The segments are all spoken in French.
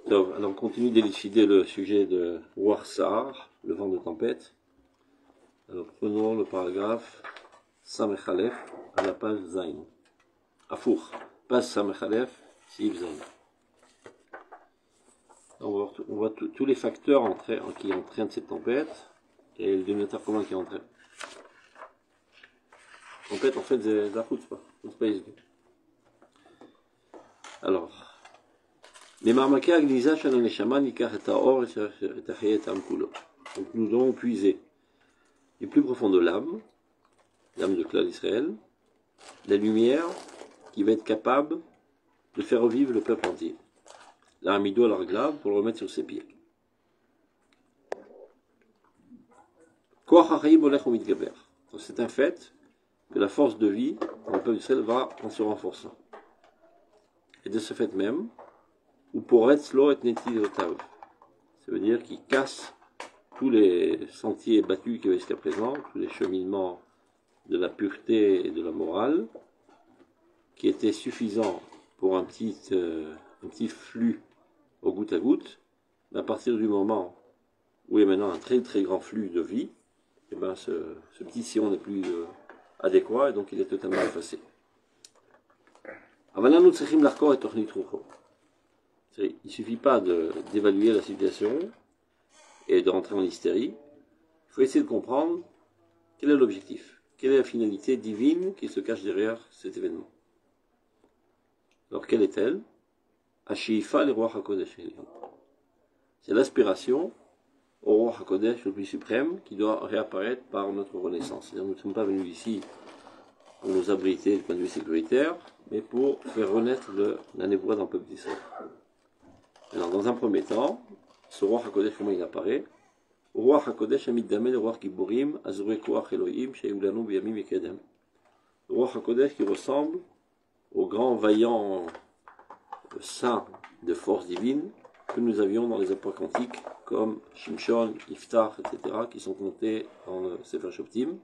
Donc, alors on continue d'élucider le sujet de Warsar, le vent de tempête. Alors prenons le paragraphe Samechalef à la page Zain. Afour, page Samechalef, Sif Zain. On voit tous les facteurs qui entraînent cette tempête et le dénominateur commun qui entraîne. Tempête, en fait, c'est la chutzpah. Alors, donc nous devons puiser du plus profond de l'âme de Klal Israël, la lumière qui va être capable de faire revivre le peuple entier. L'amido à l'arglav pour le remettre sur ses pieds. C'est un fait que la force de vie dans le peuple d'Israël va en se renforçant. Et de ce fait même, ou pour Etzlo et Netilotav, ça veut dire qu'il casse tous les sentiers battus qu'il y avait jusqu'à présent, tous les cheminements de la pureté et de la morale, qui étaient suffisants pour un petit flux au goutte à goutte. Mais à partir du moment où il y a maintenant un très très grand flux de vie, et ben ce petit sillon n'est plus adéquat et donc il est totalement effacé. Il ne suffit pas d'évaluer la situation et de rentrer en hystérie. Il faut essayer de comprendre quel est l'objectif, quelle est la finalité divine qui se cache derrière cet événement. Alors quelle est-elle? Ashifa le roi HaKodesh. C'est l'aspiration au roi HaKodesh, le plus suprême, qui doit réapparaître par notre renaissance. C'est-à-dire, nous ne sommes pas venus ici pour nous abriter du point de vue sécuritaire, mais pour faire renaître la névoie dans le peuple d'Israël. Alors, dans un premier temps, ce roi HaKodesh, comment il apparaît? Roi HaKodesh Amit Damel, le roi Kiburim, Azure Koach Elohim, Sheulanu Biyamim Ekedem. Le roi HaKodesh qui ressemble au grand vaillant saint de force divine que nous avions dans les époques antiques, comme Shimshon, Iftar, etc., qui sont comptés dans le Sefer Shoftim.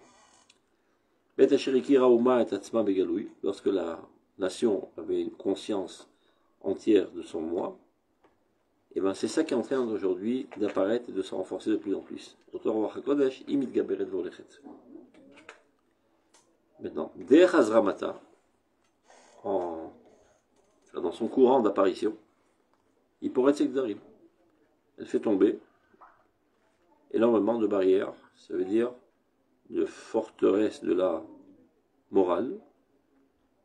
Bet Asheriki Raouma et Atzma Begaloui, lorsque la nation avait une conscience entière de son moi, et bien c'est ça qui est en train aujourd'hui d'apparaître et de se renforcer de plus en plus. Maintenant, Der Hazramata, dans son courant d'apparition, il pourrait être Sekdarim. Elle fait tomber énormément de barrières, ça veut dire de forteresses de la morale.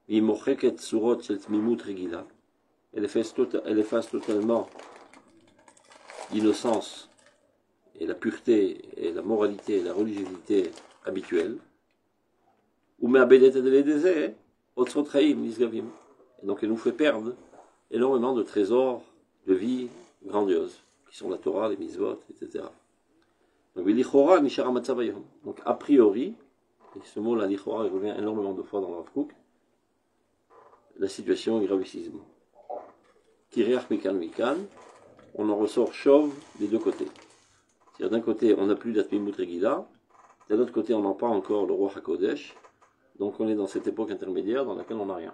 Elle efface totalement l'innocence et la pureté et la moralité et la religiosité habituelle. Et donc elle nous fait perdre énormément de trésors de vie grandioses, qui sont la Torah, les mitzvot, etc. Donc a priori, et ce mot là, lichora, il revient énormément de fois dans le Rav Kook, la situation est gravissime. Kiriach mikan mikan, on en ressort chauve des deux côtés. C'est-à-dire d'un côté, on n'a plus d'Atmimut Regila, de l'autre côté, on n'a pas encore le roi HaKodesh, donc on est dans cette époque intermédiaire dans laquelle on n'a rien.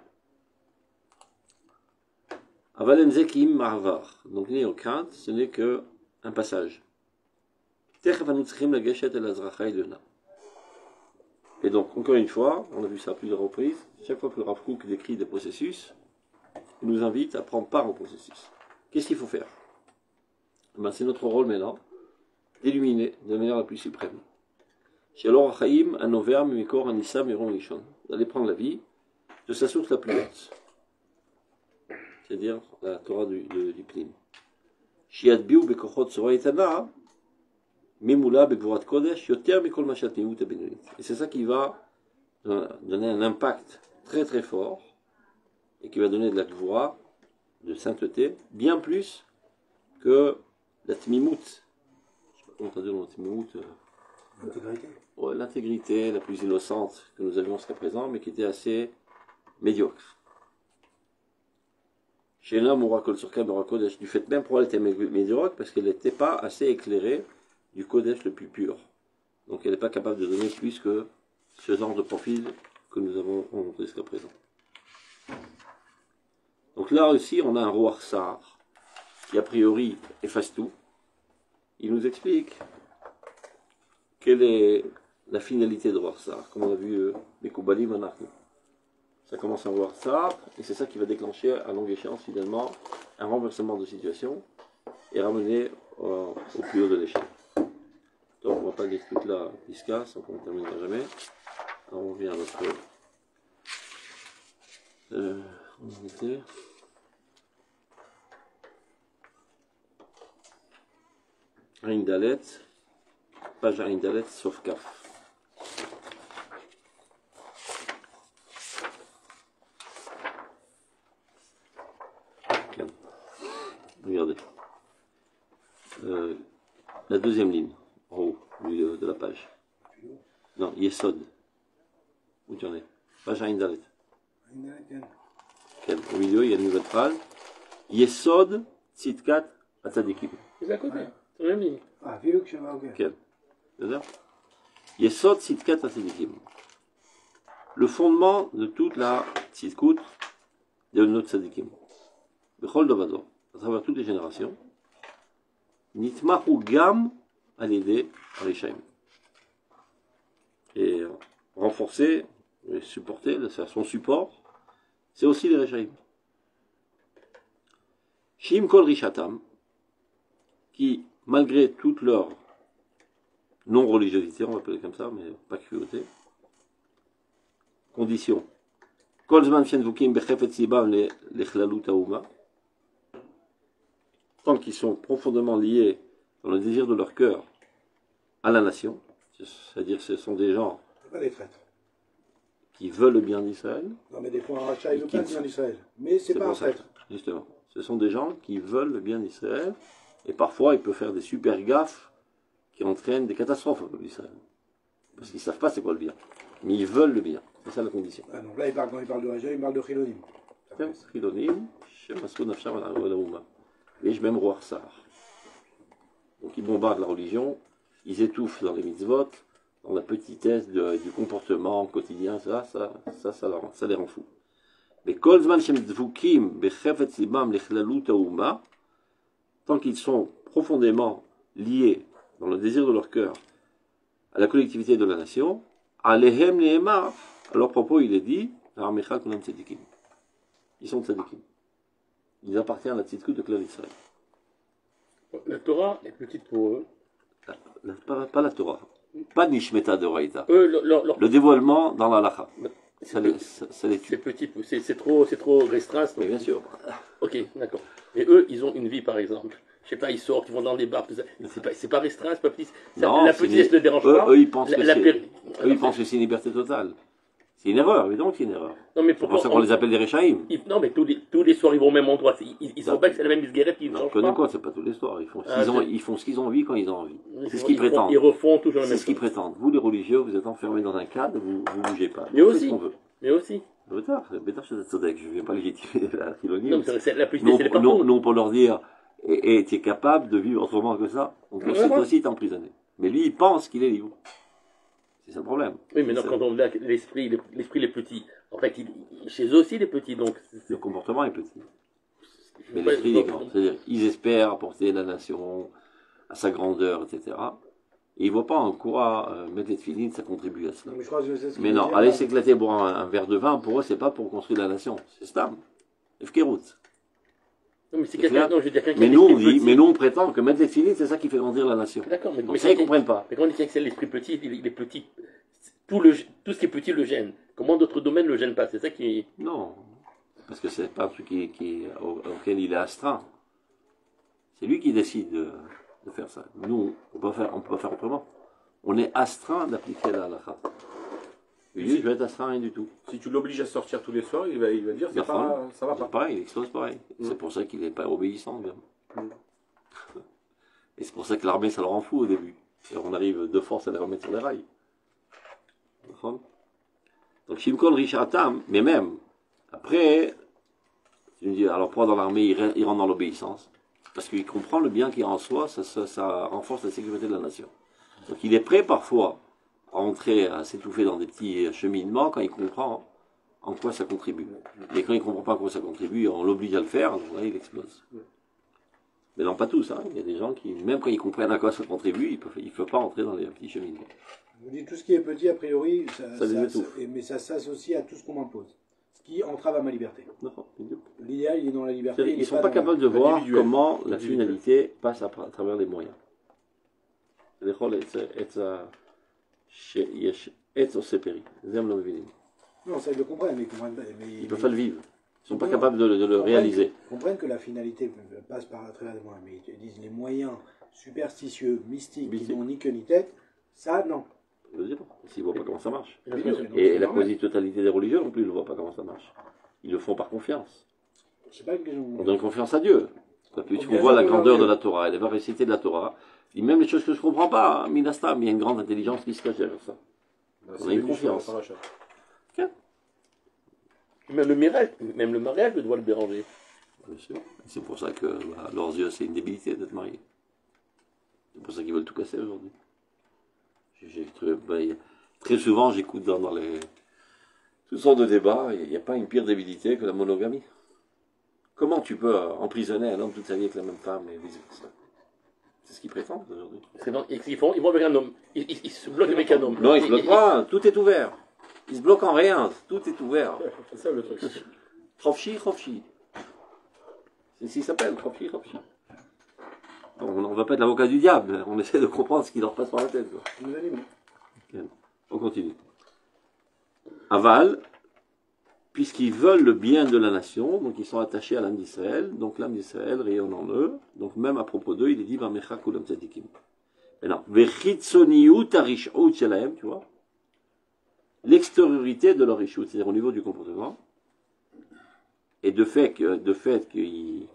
Avalem Zekim Marvar, donc n'ayons crainte, ce n'est qu'un passage. Et donc, encore une fois, on a vu ça à plusieurs reprises, chaque fois que le Rav Kook décrit des processus, il nous invite à prendre part au processus. Qu'est-ce qu'il faut faire? Ben, c'est notre rôle maintenant d'illuminer de manière la plus suprême. D'aller prendre la vie de sa source la plus haute, c'est-à-dire la Torah du Pnim. Et c'est ça qui va donner un impact très très fort et qui va donner de la gvura, de sainteté, bien plus que la tmimout. Je sais pas comment on dit la tmimout. L'intégrité. Ouais, l'intégrité la plus innocente que nous avions jusqu'à présent, mais qui était assez médiocre. Chez l'homme, du fait même pour elle était médiocre, parce qu'elle n'était pas assez éclairée du Kodesh le plus pur. Donc elle n'est pas capable de donner plus que ce genre de profil que nous avons montré jusqu'à présent. Donc là aussi, on a un roi Sar qui a priori efface tout, il nous explique quelle est la finalité de voir ça. Comme on a vu les Koubalim en Arnaud. Ça commence à voir ça, et c'est ça qui va déclencher à longue échéance finalement un renversement de situation et ramener au plus haut de l'échelle. Donc on ne va pas lire toute la Piska, sans qu'on ne terminera jamais. Alors on revient à notre... on était... Aïn Dalet, page Aïn Dalet, sauf Kaf. Regardez. La deuxième ligne, en haut, au milieu de la page. Non, Yesod. Où tu en es? Page Aïn Dalet. Au milieu, il y a une nouvelle phrase. Yesod, Tzidkat, Atzadikim. C'est à côté, sur la même ligne. Ah, vu que je vais au Quel? Yesod, Tzidkat, Atzadikim. Le fondement de toute la Tzidkut de notre Tzadikim. Bechol Dovador. À travers toutes les générations, Nitmahu Gam à l'aider à l'Ishaïm. Et renforcer, et supporter, son support, c'est aussi les Rishaïm. Shim Kol Rishatam, qui, malgré toute leur non-religiosité, on va appeler comme ça, mais pas cruauté, condition. Kol Zman Fien Vukim Bechefet Sibam Lechlalut Hauma, tant qu'ils sont profondément liés dans le désir de leur cœur à la nation, c'est-à-dire ce sont des gens pas des traîtres. qui veulent le bien d'Israël. Non, mais des fois, un rachat, il veut pas le bien d'Israël. Mais c'est pas un pour ça, traître. justement. Ce sont des gens qui veulent le bien d'Israël, et parfois il peut faire des super gaffes qui entraînent des catastrophes au peuple d'Israël. Parce qu'ils ne savent pas c'est quoi le bien. Mais ils veulent le bien. C'est ça la condition. Ah, donc là, quand il parle de rachat, il parle de Chilonim. Chilonim, Shemasko Nafsham ala Ouma. Et je même roi Sar. Donc ils bombardent la religion, ils étouffent dans les mitzvot, dans la petitesse du comportement quotidien, ça les rend fous. Mais Kolzman Shem Dvukim Bechefet Sibam Lechlalut Hauma, tant qu'ils sont profondément liés dans le désir de leur cœur à la collectivité de la nation, Alehem Nehemar, à leur propos il est dit, Armechal Kulam Tzedikim. Ils sont Tzedikim. Ils appartiennent à la tzidkut de Klal Israël. La Torah est petite pour eux. Pas la Torah. Pas Nishmeta de Raïta. Eux, Le dévoilement dans la lacha. Ça les c'est tue. petit, c'est trop restreint. Mais bien sûr. Ok, d'accord. Mais eux, ils ont une vie, par exemple. Je sais pas, ils sortent, ils vont dans des bars, tout ça. C'est pas restreint, c'est pas petit. Non, la petitesse ne dérange pas. Eux, ils pensent que c'est une liberté totale. C'est une erreur, évidemment que c'est une erreur. Non, mais c'est pour ça qu'on les appelle des Réchaïm. Non, mais tous les soirs, ils vont au même endroit. Ils sont pas que c'est la même bisguerette qui ne change pas. Quoi, c'est pas tous les soirs. Ils font ce qu'ils ont envie quand ils ont envie. C'est ce qu'ils Ils prétendent. Ils refont toujours la même chose. C'est ce qu'ils prétendent. Vous, les religieux, vous êtes enfermés dans un cadre, vous ne bougez pas. Mais aussi. Mais aussi. Bétar, je ne viens pas légitimer la Chilonie. Non, mais c'est la petitesse, elle est partout. Non, pour leur dire, et tu es capable de vivre autrement que ça. Donc, toi aussi, t'es emprisonné. Mais lui, il pense qu'il est libre. C'est ça le problème. Oui, mais non, quand on a l'esprit les petits, en fait, chez eux aussi les petits, donc. Le comportement est petit. Mais l'esprit est grand. C'est-à-dire, ils espèrent apporter la nation à sa grandeur, etc. Et ils ne voient pas en quoi mettre les filines, ça contribue à cela. Mais non, aller s'éclater pour un verre de vin, pour eux, c'est pas pour construire la nation. C'est Stam. Efkerut. Non, mais c'est quelqu'un, non, je veux dire quelqu'un mais nous, on dit, mais nous, on prétend que mettre les filines, c'est ça qui fait grandir la nation. D'accord, mais donc ça, ils ne comprennent pas. Mais quand on dit que c'est l'esprit petit, il est petit. Tout ce qui est petit le gêne. Comment d'autres domaines ne le gênent pas? C'est ça qui. Non. Parce que c'est pas un truc auquel il est astreint. C'est lui qui décide de faire ça. Nous, on peut pas faire autrement. On est astreint d'appliquer la halakha. Lui, je vais être astreint rien du tout. Si tu l'obliges à sortir tous les soirs, il va dire ça va pas. Pareil, il explose pareil. C'est pour ça qu'il n'est pas obéissant. Et c'est pour ça que l'armée, ça le rend fou au début. Et on arrive de force à les remettre sur les rails. Donc Shimkon Rishatam, mais même, après, tu me dis, alors pourquoi dans l'armée il rentre dans l'obéissance? Parce qu'il comprend le bien qu'il y a en soi, ça renforce la sécurité de la nation. Donc il est prêt parfois à entrer, à s'étouffer dans des petits cheminements quand il comprend en quoi ça contribue. Mais quand il ne comprend pas en quoi ça contribue, on l'oblige à le faire, donc là il explose. Mais non, pas tous. Hein. Il y a des gens qui, même quand ils comprennent à quoi ça contribue, ils ne peuvent pas entrer dans les petits cheminements. Je vous dis, tout ce qui est petit, a priori, Ça les étouffe. mais ça s'associe à tout ce qu'on m'impose. Ce qui entrave à ma liberté. Non, L'idéal, il est dans la liberté. ils ne sont pas capables de voir comment la finalité passe à travers les moyens. Non, ça, ils le comprennent, mais ils comprennent pas. Ils ne peuvent pas le vivre. Ils ne sont pas capables de le réaliser. Ils comprennent que la finalité passe par à travers les moyens, mais ils disent les moyens superstitieux, mystiques, qui n'ont ni queue ni tête, ça, non. Je veux dire, s'ils ne voient pas comment ça marche. Donc, Et la quasi-totalité des religieux non plus ne voient pas comment ça marche. Ils le font par confiance. C'est pas une question. On donne confiance à Dieu. Puisqu'on voit la grandeur de la Torah, elle va réciter de la Torah. Et même les choses que je ne comprends pas, Minastam, il y a une grande intelligence qui se cache derrière ça. On a une confiance. Même le mariage doit le déranger. Bien sûr. C'est pour ça que leurs yeux, c'est une débilité d'être mariés. C'est pour ça qu'ils veulent tout casser aujourd'hui. Très souvent, j'écoute dans les toutes sortes de débats, il n'y a pas une pire débilité que la monogamie. Comment tu peux emprisonner un homme toute sa vie avec la même femme et vice-versa? C'est ce qu'ils prétendent aujourd'hui. Et ce qu'ils font, ils vont avec un homme. Ils se bloquent avec un homme. Non, ils ne se bloquent pas, tout est ouvert. Ils se bloquent en rien, tout est ouvert. C'est ça le truc. Khofchi. C'est ce qu'il s'appelle, Khofchi. On ne va pas être l'avocat du diable, on essaie de comprendre ce qui leur passe par la tête. On continue. Aval, puisqu'ils veulent le bien de la nation, donc ils sont attachés à l'âme d'Israël, donc l'âme d'Israël rayonne en eux, donc même à propos d'eux, il est dit Vamecha kulam tzadikim. Maintenant, Vechitsoniut arishut shelahem, tu vois, l'extériorité de leur rishut, c'est-à-dire au niveau du comportement, et de fait qu'ils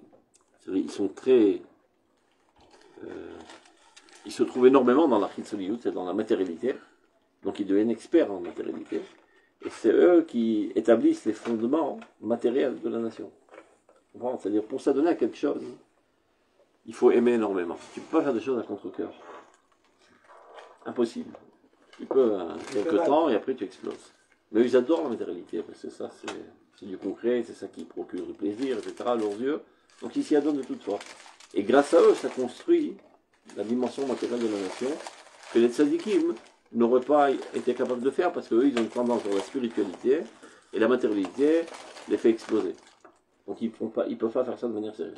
sont très. Ils se trouvent énormément dans la chitsoniut, c'est dans la matérialité, donc ils deviennent experts en matérialité. Et c'est eux qui établissent les fondements matériels de la nation. C'est-à-dire, pour s'adonner à quelque chose, il faut aimer énormément. Tu ne peux pas faire des choses à contre-cœur. Impossible. Tu peux quelques temps et après tu exploses. Mais ils adorent la matérialité, parce que ça, c'est du concret, c'est ça qui procure du plaisir, etc., à leurs yeux. Donc ils s'y adonnent de toutes sortes. Et grâce à eux, ça construit la dimension matérielle de la nation, que les tzadikim n'auraient pas été capables de faire parce qu'eux, ils ont une tendance sur la spiritualité et la matérialité les fait exploser. Donc ils ne peuvent pas faire ça de manière sérieuse.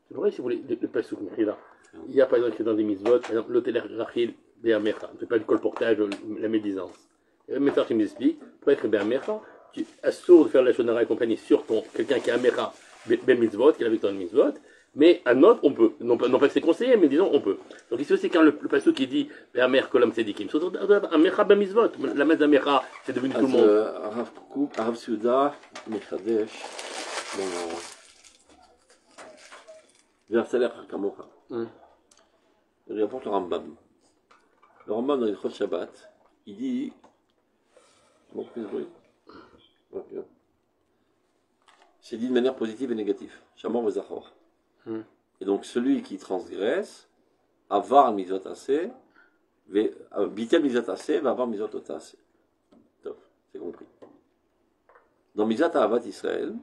C'est vrai, si vous voulez, le passouk écrit là. Il y a par exemple dans des mitzvot, par exemple, l'hôtel Rachil Béamecha, on ne fait pas le colportage, la médisance. Et le méthode qui m'explique, pour être Béamecha, tu es sourd de faire la shonara et compagnie sur quelqu'un qui a Amecha, Ben mitzvot, qui est la victoire de mitzvot. Mais à notre, on peut. Non pas que c'est conseillé, mais disons, on peut. Donc ici, c'est quand le pasteur qui dit Amer Kolam Tzedikim. Amecha Bamizvot. La messe d'Amecha, c'est devenu tout le monde. Arav Suda, Mechadesh, Versaler Kamocha. Il rapporte le Rambam. Le Rambam, dans le Chod Shabbat, il dit. Bon, fais ce bruit. C'est dit de manière positive et négative. Shamor Vezachor. Et donc celui qui transgresse, avar mizot aseh, bitel mizot aseh, va avoir mizot aseh. C'est compris. Dans Mizat Ahavat Israël,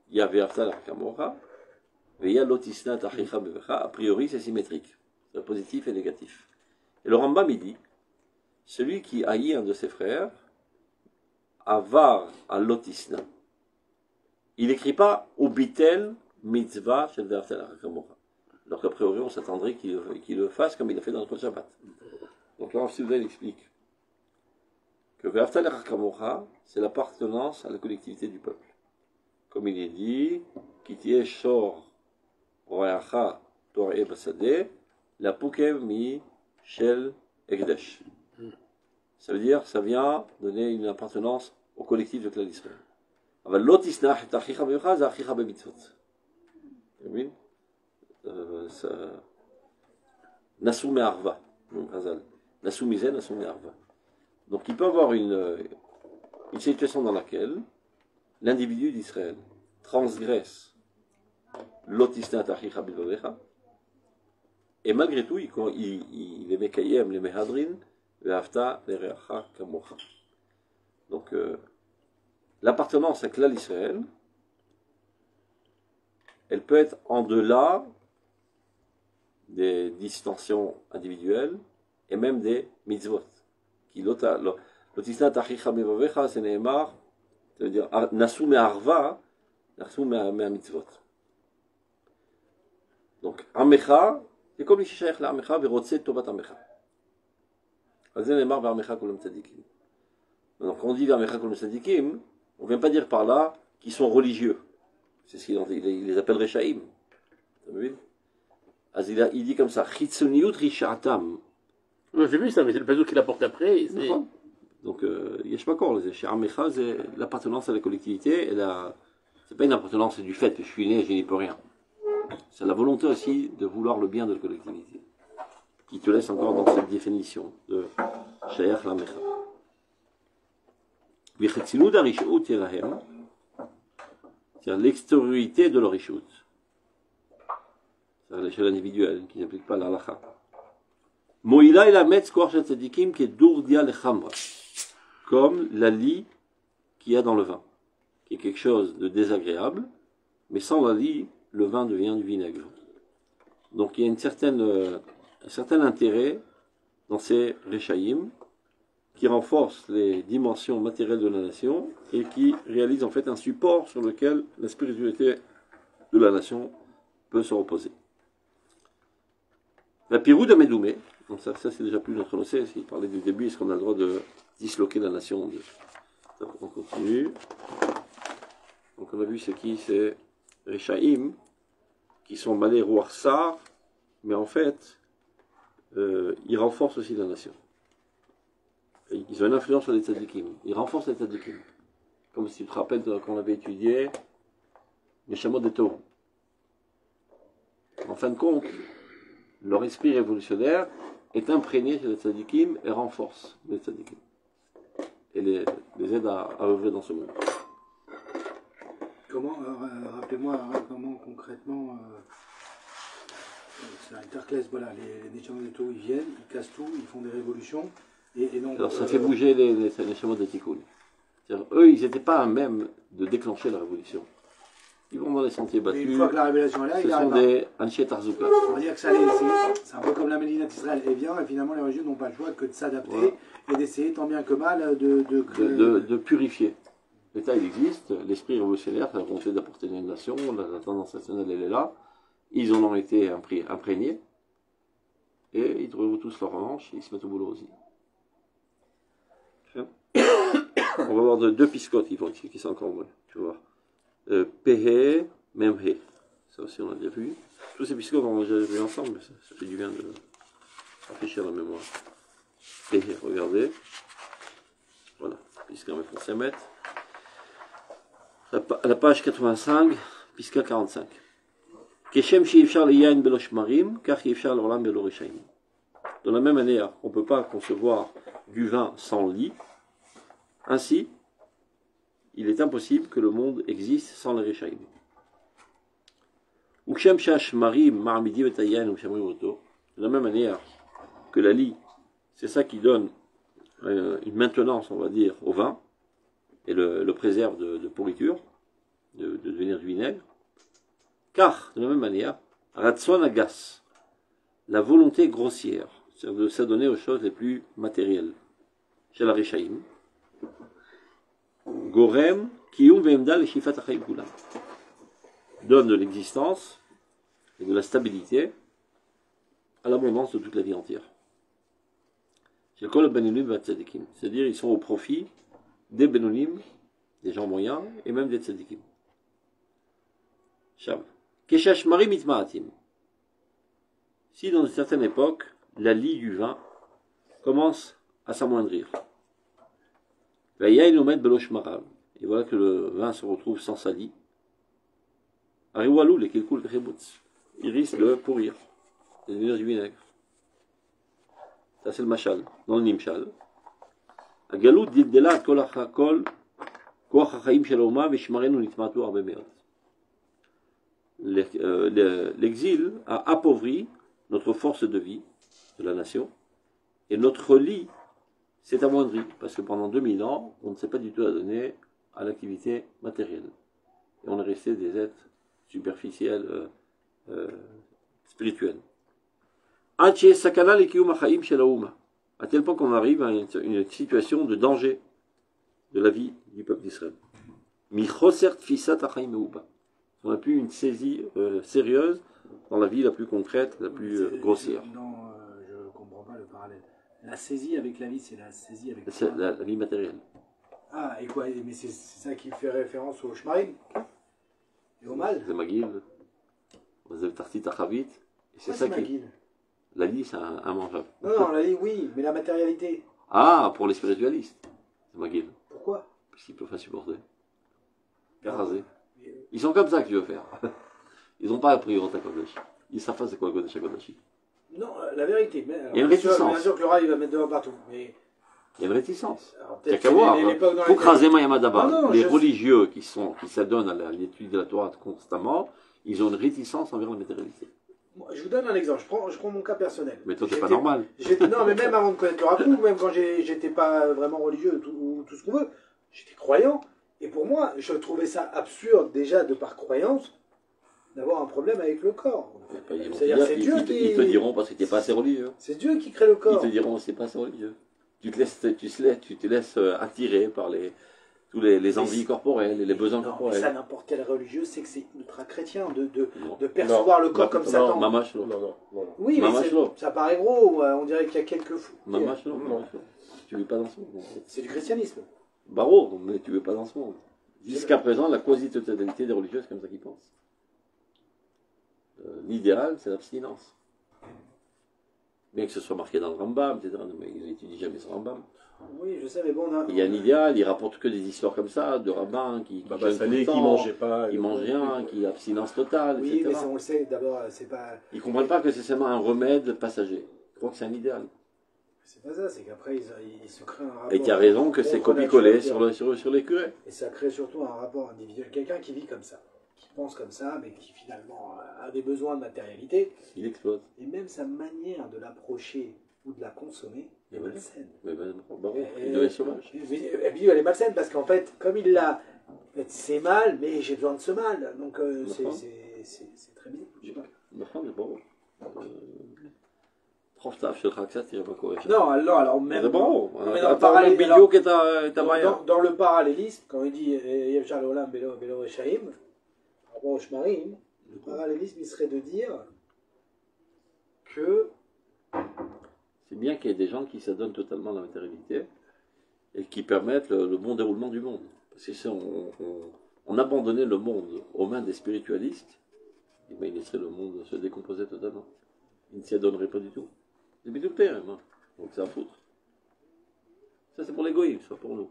il y a Ve'afta l'Arkamora, et il y a Lotisna Tachicha Bevecha, a priori c'est symétrique, c'est positif et négatif. Et le Rambam il dit, celui qui haït un de ses frères, avar à Lotisna. Il n'écrit pas au bitel mitzvah shel ve'afta l'Arkamora. Alors qu'a priori on s'attendrait qu'il le fasse comme il a fait dans le Chod Shabbat. Donc là, il explique que Ve'afta l'Arkamora, c'est l'appartenance à la collectivité du peuple. Comme il est dit, Kitiye Shor Royacha Toreh Basadeh, la Pukev Mi Shel Ekdesh. Ça veut dire, ça vient donner une appartenance au collectif de Klal Israël. אבל לא תשנח את אחיך במיוחד, זה אחיך במצוות. אתה מבין? נסו מערווה. נסו מזה, נסו מערווה. Donc il peut y avoir une situation dans laquelle l'individu d'Israël transgresse l'otisnat achicha bilvavecha et malgré tout il est mekayem le mehadrin ve'afta lereacha kamocha. Donc l'appartenance à Klal Israël, elle peut être en delà des distensions individuelles et même des mitzvot. L'otisnat achicha mevavecha, c'est neemar, ça veut dire nasu me'arva, nasu me'amitzvot. Donc, amecha, c'est comme l'ishishayach la'amecha, verotse tovat amecha. C'est neemar ve'amecha kolem tzadikim. Donc, quand on dit ve'amecha kolem tzadikim, on ne vient pas dire par là qu'ils sont religieux. C'est ce qu'il les appelle rechaim. Il dit comme ça, chitzoniut rishatam. J'ai vu ça, mais c'est le pasuk qu'il apporte après. Donc, yesh makor, chez Amecha, c'est l'appartenance à la collectivité. C'est pas une appartenance, c'est du fait que je suis né et je n'y peux rien. C'est la volonté aussi de vouloir le bien de la collectivité, qui te laisse encore dans cette définition de Shayach l'Amecha. V'chetzinu d'arishut yelahem, c'est-à-dire l'extériorité de leur rishut. C'est à l'échelle individuelle, qui n'implique pas l'alacha. Moïla et la metz koach tzadikim qui est dourdia lechamra, comme la lie qu'il y a dans le vin, qui est quelque chose de désagréable, mais sans la lie, le vin devient du vinaigre. Donc il y a un certain intérêt dans ces rechaïm, qui renforcent les dimensions matérielles de la nation et qui réalisent en fait un support sur lequel la spiritualité de la nation peut se reposer. La pirou de Medoumé, donc ça c'est déjà plus notre notion, il parlait du début, est-ce qu'on a le droit de disloquer la nation on continue. Donc on a vu c'est qui, c'est Rechaïm, qui sont malais Rouarsar, mais en fait, ils renforcent aussi la nation. Et ils ont une influence sur les tzadikim, ils renforcent les tzadikim. Comme si tu te rappelles quand on avait étudié les chameaux des taureaux. En fin de compte, leur esprit révolutionnaire est imprégné chez les tzadikim et renforce les tzadikim. Et les aide à œuvrer dans ce monde. Comment, rappelez-moi, comment concrètement, c'est l'interclasse, voilà, les chameaux de tout, ils viennent, ils cassent tout, ils font des révolutions. Et donc, alors ça fait bouger les chameaux de Tikkun. Eux, ils n'étaient pas à même de déclencher la révolution. Ils vont dans les sentiers battus. Une fois que la révélation est là, ce sont des Anshe Tarzouka. On va dire que ça c'est un peu comme la Médina d'Israël. Et bien, et finalement, les religieux n'ont pas le choix que de s'adapter voilà. Et d'essayer tant bien que mal de purifier. L'État, il existe, l'esprit révolutionnaire, la volonté d'apporter une nation, la tendance nationale, elle est là. Ils en ont été imprégnés. Et ils trouvent tous leur revanche et ils se mettent au boulot aussi. On va voir deux piscotes, ils vont expliquer ça encore moins. Tu vas voir. Pehe, Memhe. Ça aussi, on a déjà vu. Tous ces piscotes, on a déjà vu ensemble, mais ça fait du bien de rafraîchir la mémoire. Pehe, regardez. Voilà, pisca, on va 5 mètres. À la page 85, pisca 45. Keshem she'ifshar leyain belosh marim, car she'ifshar l'olam belo rechaim. De la même manière, on ne peut pas concevoir du vin sans lit. Ainsi, il est impossible que le monde existe sans les rechaim. Ukshem shash marim marmidi vetayan ukshamri moto. De la même manière que la lie, c'est ça qui donne une maintenance, on va dire, au vin et le préserve de pourriture, de devenir du vinaigre. Car, de la même manière, ratson agas, la volonté grossière, c'est-à-dire de s'adonner aux choses les plus matérielles, chez la rechaim, Gorem, Kiyum Vemdal et Shifat Achayim Kulam, donne de l'existence et de la stabilité à l'abondance de toute la vie entière. C'est-à-dire ils sont au profit des Benonim, des gens moyens, et même des Tzadikim. Shav. Keshash Mari Mitmaatim. Si dans une certaine époque, la lie du vin commence à s'amoindrir, et voilà que le vin se retrouve sans sa lie. Il risque de pourrir, de devenir du vinaigre. Ça c'est le machal. Dans le nimshal, l'exil a appauvri notre force de vie de la nation et notre lie s'est amoindri, parce que pendant 2000 ans, on ne s'est pas du tout adonné à l'activité matérielle. Et on est resté des êtres superficiels, spirituels. Haché sakana l'ekiyum achaim shel haouma. À tel point qu'on arrive à une situation de danger de la vie du peuple d'Israël. Mi choser tfisat achaim meuba. On n'a plus une saisie sérieuse dans la vie la plus concrète, la plus grossière. Non, je ne comprends pas le parallèle. La saisie avec la vie, c'est la saisie avec C'est la vie matérielle. Ah, et quoi? Mais c'est ça qui fait référence au shmarim et au mal. C'est Magil, c'est Tartit Achavit. C'est Quoi, ça c'est qui. Magil? La vie, c'est immangeable. Non, la vie, oui, mais la matérialité. Ah, pour les spiritualistes, c'est Magil. Pourquoi? Parce qu'ils ne peuvent pas supporter. Raser. Ils sont comme ça que tu veux faire. Ils n'ont pas appris au Kodesh. Ils savent pas c'est quoi le Kodesh HaKodashim. Non, la vérité. Mais, Il y a une réticence. Bien sûr que le rat, il va mettre dehors partout. Mais, Il y a une réticence. alors, Il n'y a peut-être qu'à que voir. l'époque dans Pour laquelle- craser Mayamadaba, Non, les je- religieux qui s'adonnent à l'étude de la Torah constamment, ils ont une réticence envers la matérialité. Moi, je vous donne un exemple. Je prends mon cas personnel. Mais toi, c'est pas J'étais- normal. Non, mais même avant de connaître le rabbin, même quand j'étais pas vraiment religieux ou tout ce qu'on veut, j'étais croyant. Et pour moi, je trouvais ça absurde déjà de par croyance d'avoir un problème avec le corps. Ils vont te C'est-à-dire dire- c'est Dieu ils qui... te diront parce que tu n'es pas assez religieux. C'est Dieu qui crée le Ils corps. te diront c'est pas assez religieux. Tu te laisses attirer par tous les envies corporelles et les besoins Non, mais corporels. ça, n'importe quel religieux, c'est que c'est ultra chrétien de Non. percevoir le corps Non, comme non, Satan. Mamash lo. Non. Oui, mais Mamash lo. ça paraît gros. On dirait qu'il y a quelques fous. Mamash lo. Mamash lo. Tu vis pas dans ce monde. C'est du christianisme. Barreau, mais tu veux pas dans ce monde. Jusqu'à présent, la quasi-totalité des religieux, c'est comme ça qu'ils pensent. L'idéal, c'est l'abstinence. Bien que ce soit marqué dans le Rambam, etc. Mais ils n'étudient jamais ce Rambam. Oui, je sais, mais bon, Il y a un idéal, ils rapportent que des histoires comme ça, de rabbins qui Baba jeûnent tout Salé le qui temps, mangeait pas. qui mangent rien, qui abstinence totale, Oui, mais etc. ça, on le sait. D'abord, c'est pas Ils comprennent pas que c'est seulement un remède passager. Ils croient que c'est un idéal. ça. C'est qu'après, ils se créent un rapport. Et tu as raison que c'est contre copié-collé nature, sur les curés. Et ça crée surtout un rapport individuel. Quelqu'un qui vit comme ça, qui pense comme ça, mais qui finalement a des besoins de matérialité. Il explose. Et même sa manière de l'approcher ou de la consommer est Et ouais. malsaine. Mais ben, bon, Et- il devient sauvage. Et puis elle est malsaine parce qu'en fait, comme il l'a, en fait, c'est mal, mais j'ai besoin de ce mal. Donc c'est très bien. Je sais pas. נכון, זה ברור. חופציו שלך קצת תראה מה קורה שם. Non, alors même. זה ברור. mais dans le אתה רואה parallèle- בדיוק את הבעיה. dans le parallélisme, quand il dit Yevchar Leolam Belo Rechaim, par rapport au Shmarim, le parallélisme il serait de dire que C'est bien qu'il y ait des gens qui s'adonnent totalement à la matérialité et qui permettent le bon déroulement du monde. Parce que si on abandonnait le monde aux mains des spiritualistes, eh ben, il laisserait le monde se décomposer totalement. Il ne s'y adonnerait pas du tout. C'est bien tout le terrain, hein. Donc c'est à foutre. Ça c'est pour l'égoïsme, c'est pas pour nous.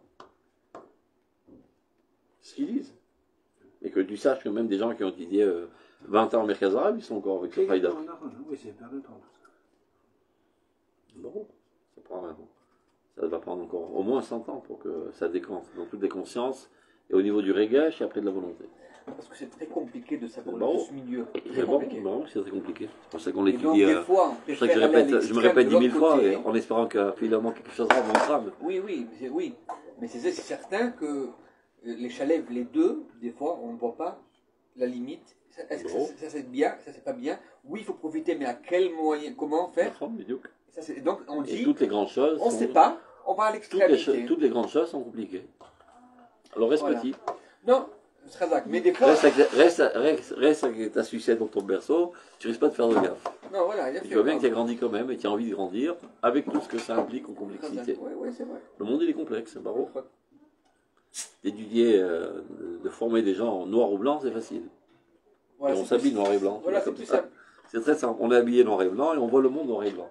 C'est ce qu'ils disent. Et que tu saches que même des gens qui ont étudié 20 ans en Merkaz Arabe, ils sont encore avec ce faïda. Oui, c'est perdre de temps. Bon, ça va prendre encore au moins 100 ans pour que ça décante dans toutes les consciences et au niveau du régache et après de la volonté. Parce que c'est très compliqué de savoir Bon. ce milieu. C'est Très bon, compliqué. bon, c'est très compliqué. C'est pour ça qu'on Et donc, l'étudie. des fois, on C'est pour ça que préfère aller à je me l'extrême répète de 10 000 l'autre fois côté. et en espérant que finalement quelque chose remontera. Mais Oui. Mais c'est certain que les chalets, les deux, des fois, on ne voit pas la limite. Est-ce que Bon. ça c'est bien, ça c'est pas bien? Oui, il faut profiter, mais à quel moyen, comment faire? Donc on Et dit, toutes les grandes choses. on ne sait pas, on va à l'extrémité. Toutes les grandes choses sont compliquées. Alors reste Voilà. petit. Non, Srazak, mais des fois. Reste avec ta sucette dans ton berceau, tu risques pas de faire de gaffe. Non, voilà, Et tu vois bien que tu as grandi quand même et tu as envie de grandir avec tout ce que ça implique en complexité. Oui, c'est vrai. Le monde il est complexe, c'est barreau. D'étudier, de former des gens en noir ou blanc, c'est facile. Voilà, Et on c'est s'habille plus- noir et blanc. Voilà, c'est comme plus ça. simple. C'est très simple. On est habillé noir et blanc et on voit le monde noir et blanc.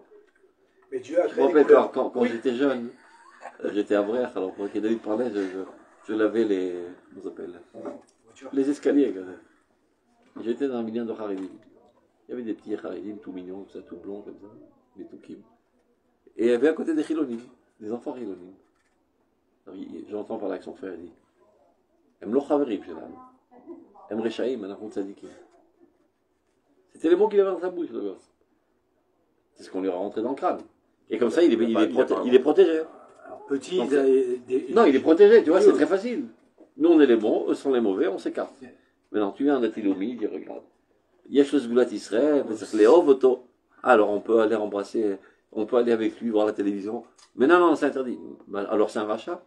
Mais Dieu a Je me créé des rappelle couleurs. quand j'étais jeune, j'étais à Brère, alors quand David parlait, je lavais les, comment ça s'appelle, les escaliers. Quand même. J'étais dans un milieu de Haredim. Il y avait des petits Haredim tout mignons, comme ça, tout blonds comme ça, des toukim. Et il y avait à côté des Chilonim, des enfants Chilonim. J'entends parler avec son frère, il dit Em lo chaverim shelanu, em rechaim, anachon tzadikim. C'était les mots qu'il avait dans sa bouche, le gosse. C'est ce qu'on lui a rentré dans le crâne. Et comme ça, il est protégé. Alors, petit, Donc, des- Non, il est protégé, tu vois, c'est très facile. Nous, on est les bons, eux sont les mauvais, on s'écarte. Maintenant, tu viens d'Atilomi, il dit, regarde, Yesh le Sgulat Israël, c'est Léov Oto, Alors on peut aller embrasser, on peut aller avec lui voir la télévision. Mais non, c'est interdit. Ben, alors c'est un rachat.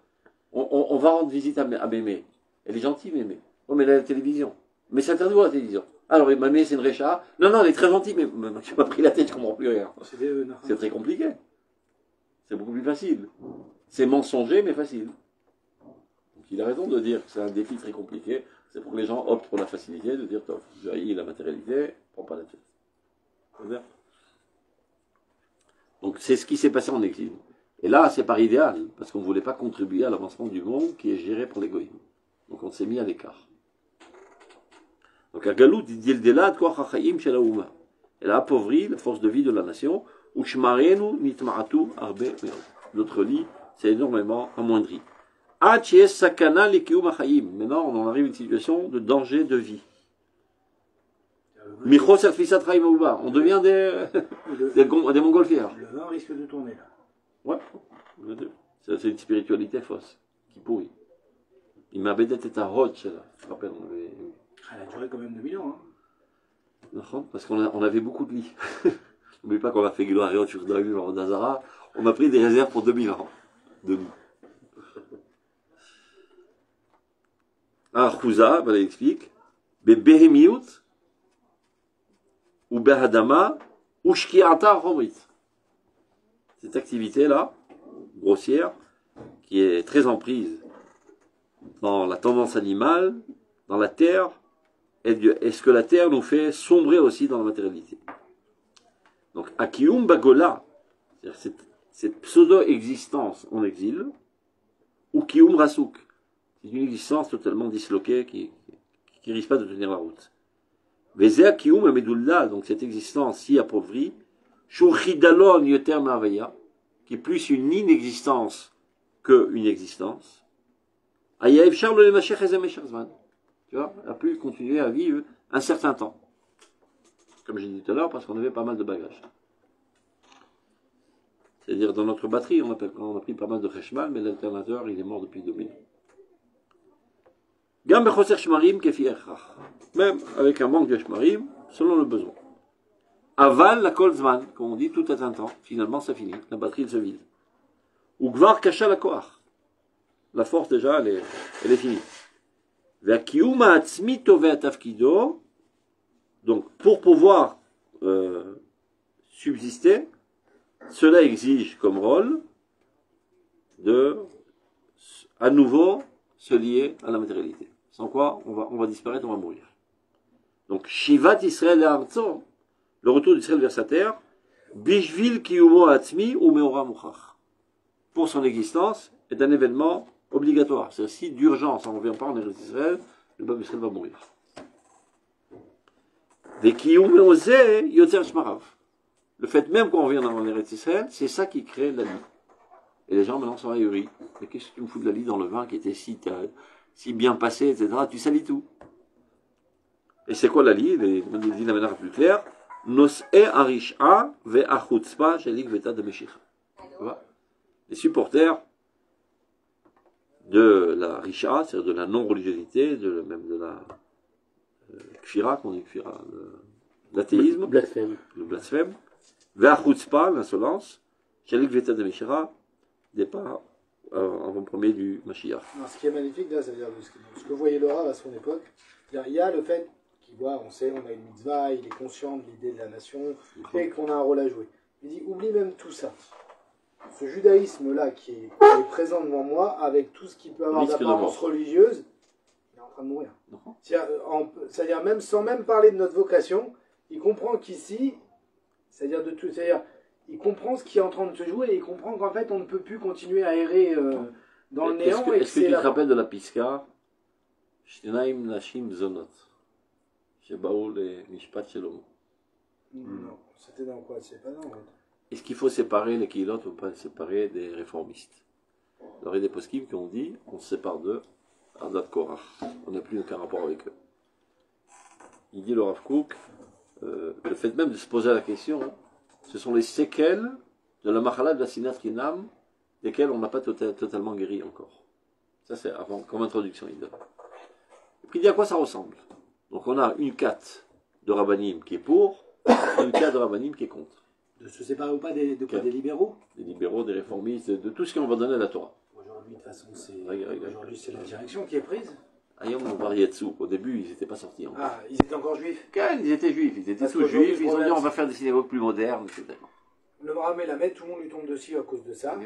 On va rendre visite à Mémé. Elle est gentille, Mémé. Oh, mais elle a la télévision. Mais c'est interdit voir la télévision. Alors, Mémé, c'est une récha. Non, elle est très gentille, mais je m'as pris la tête, je comprends plus rien. C'est très compliqué. C'est beaucoup plus facile. C'est mensonger, mais facile. Donc il a raison de dire que c'est un défi très compliqué. C'est pour que les gens optent pour la facilité, de dire, tu haïs la matérialité, prends pas la tête. Donc c'est ce qui s'est passé en exil. Et là, c'est par idéal, parce qu'on ne voulait pas contribuer à l'avancement du monde qui est géré pour l'égoïsme. Donc on s'est mis à l'écart. Donc la galoute dit le délad quoi chachaim shel haouma. Elle a appauvri la force de vie de la nation. Ushmarenu nitma'atu arbe meod. Notre lit s'est énormément amoindri. Achies sakana lekium achayim. Maintenant, on en arrive à une situation de danger de vie. Michos alfisat chaim haouba. On devient des montgolfières. Le vin risque de tourner là. Ouais, c'est une spiritualité fausse qui pourrit. Il m'avait dit à Roche, là. Je me rappelle, on avait. Elle a duré quand même 2000 ans. Hein. Parce qu'on avait beaucoup de lits. N'oublie pas qu'on a fait Gilo Ariot sur Dazara. On a pris des réserves pour 2000 ans de lits. Chouza, elle explique. Behemiut ou Behadama ou Shkiata Romrit. Cette activité-là, grossière, qui est très en prise dans la tendance animale, dans la terre, est-ce que la terre nous fait sombrer aussi dans la matérialité? Donc, Akium Bagola, c'est-à-dire cette pseudo-existence en exil, ou Kium Rasouk, c'est une existence totalement disloquée qui risque pas de tenir la route. Vezea Kium Amedullah, donc cette existence si appauvrie, Shouchidalon Yoter Mavaya, qui est plus une inexistence qu'une existence. Ayaev Charles le Machech Ezem Eshazman. Tu vois, a pu continuer à vivre un certain temps. Comme j'ai dit tout à l'heure, parce qu'on avait pas mal de bagages. C'est-à-dire, dans notre batterie, on a pris pas mal de Cheshmal, mais l'alternateur, il est mort depuis 2000. Gam Bechoser Shmarim Kefi Echach. Même avec un manque de Shmarim, selon le besoin. Aval la kolzman, comme on dit, tout à un temps. Finalement, ça finit. La batterie, elle se vide. Ou Gvar Kasha la Koach. La force, déjà, elle est finie. Ve'akiyuma atzmi tove atafkido. Donc, pour pouvoir subsister, cela exige comme rôle de, à nouveau, se lier à la matérialité. Sans quoi, on va disparaître, on va mourir. Donc, Shivat Israël et Arzo, le retour d'Israël vers sa terre, Bishvil Kiyumo Atzmi ou Meora Muchach. Pour son existence, est un événement obligatoire. C'est-à-dire, si d'urgence, on ne revient pas en Eretz Israël, le peuple Israël va mourir. Des Kiyume Ose Yoter Shmarav. Le fait même qu'on revient en Eretz Israël, c'est ça qui crée la lie. Et les gens maintenant sont ahuris. Mais qu'est-ce que tu me fous de la lie dans le vin qui était si bien passé, etc. Tu salis tout. Et c'est quoi la lie? Il dit de la manière plus claire. Nos'e arisha ve'achutzpa shelik veta de Meshicha. Les supporters de la risha, c'est-à-dire de la non-religiosité, même de la kfira, qu'on dit kfira, l'athéisme, le blasphème, ve'achutzpa, l'insolence, shelik veta de Meshicha, départ en premier du Mashiach. Ce qui est magnifique là, ça veut dire ce que voyait Laura à son époque, il y a le fait qu'il voit, on sait, on a une mitzvah, il est conscient de l'idée de la nation et qu'on a un rôle à jouer. Il dit, oublie même tout ça. Ce judaïsme-là qui est présent devant moi, avec tout ce qui peut avoir d'apparence religieuse, il est en train de mourir. C'est-à-dire même sans même parler de notre vocation, il comprend qu'ici, c'est-à-dire de tout, c'est-à-dire il comprend ce qui est en train de se jouer et il comprend qu'en fait on ne peut plus continuer à errer dans le néant. Est-ce que tu te rappelles de la Piska? Shnaim Nashim Zonot. Shebaou le Mishpat Shalom. Non, c'était dans quoi? C'est pas dans. Est-ce qu'il faut séparer les Kihilot ou pas séparer des réformistes? Il y a des poskim qui ont dit on se sépare d'eux, Ardat Korach. On n'a plus aucun rapport avec eux. Il dit le Rav Kook, le fait même de se poser la question, ce sont les séquelles de la Machala de la Sinat Kinam, desquelles on n'a pas totalement guéri encore. Ça c'est avant, comme introduction. Et puis il dit à quoi ça ressemble. Donc on a une carte de Rabbanim qui est pour, et une carte de Rabbanim qui est contre. De se séparer ou pas de quoi, des libéraux? Des libéraux, des réformistes, de tout ce qu'on va donner à la Torah. Aujourd'hui, de toute façon, Regarde. c'est la direction qui est prise. Ayom Varietsu, au début, ils n'étaient pas sortis encore. Ah, ils étaient encore juifs. Ils étaient juifs, ils étaient Parce tous qu'aujourd'hui, juifs, le ils ont dit problème, on va faire des synagogues plus modernes, etc. Le Mahamé Lamed, tout le monde lui tombe dessus à cause de ça.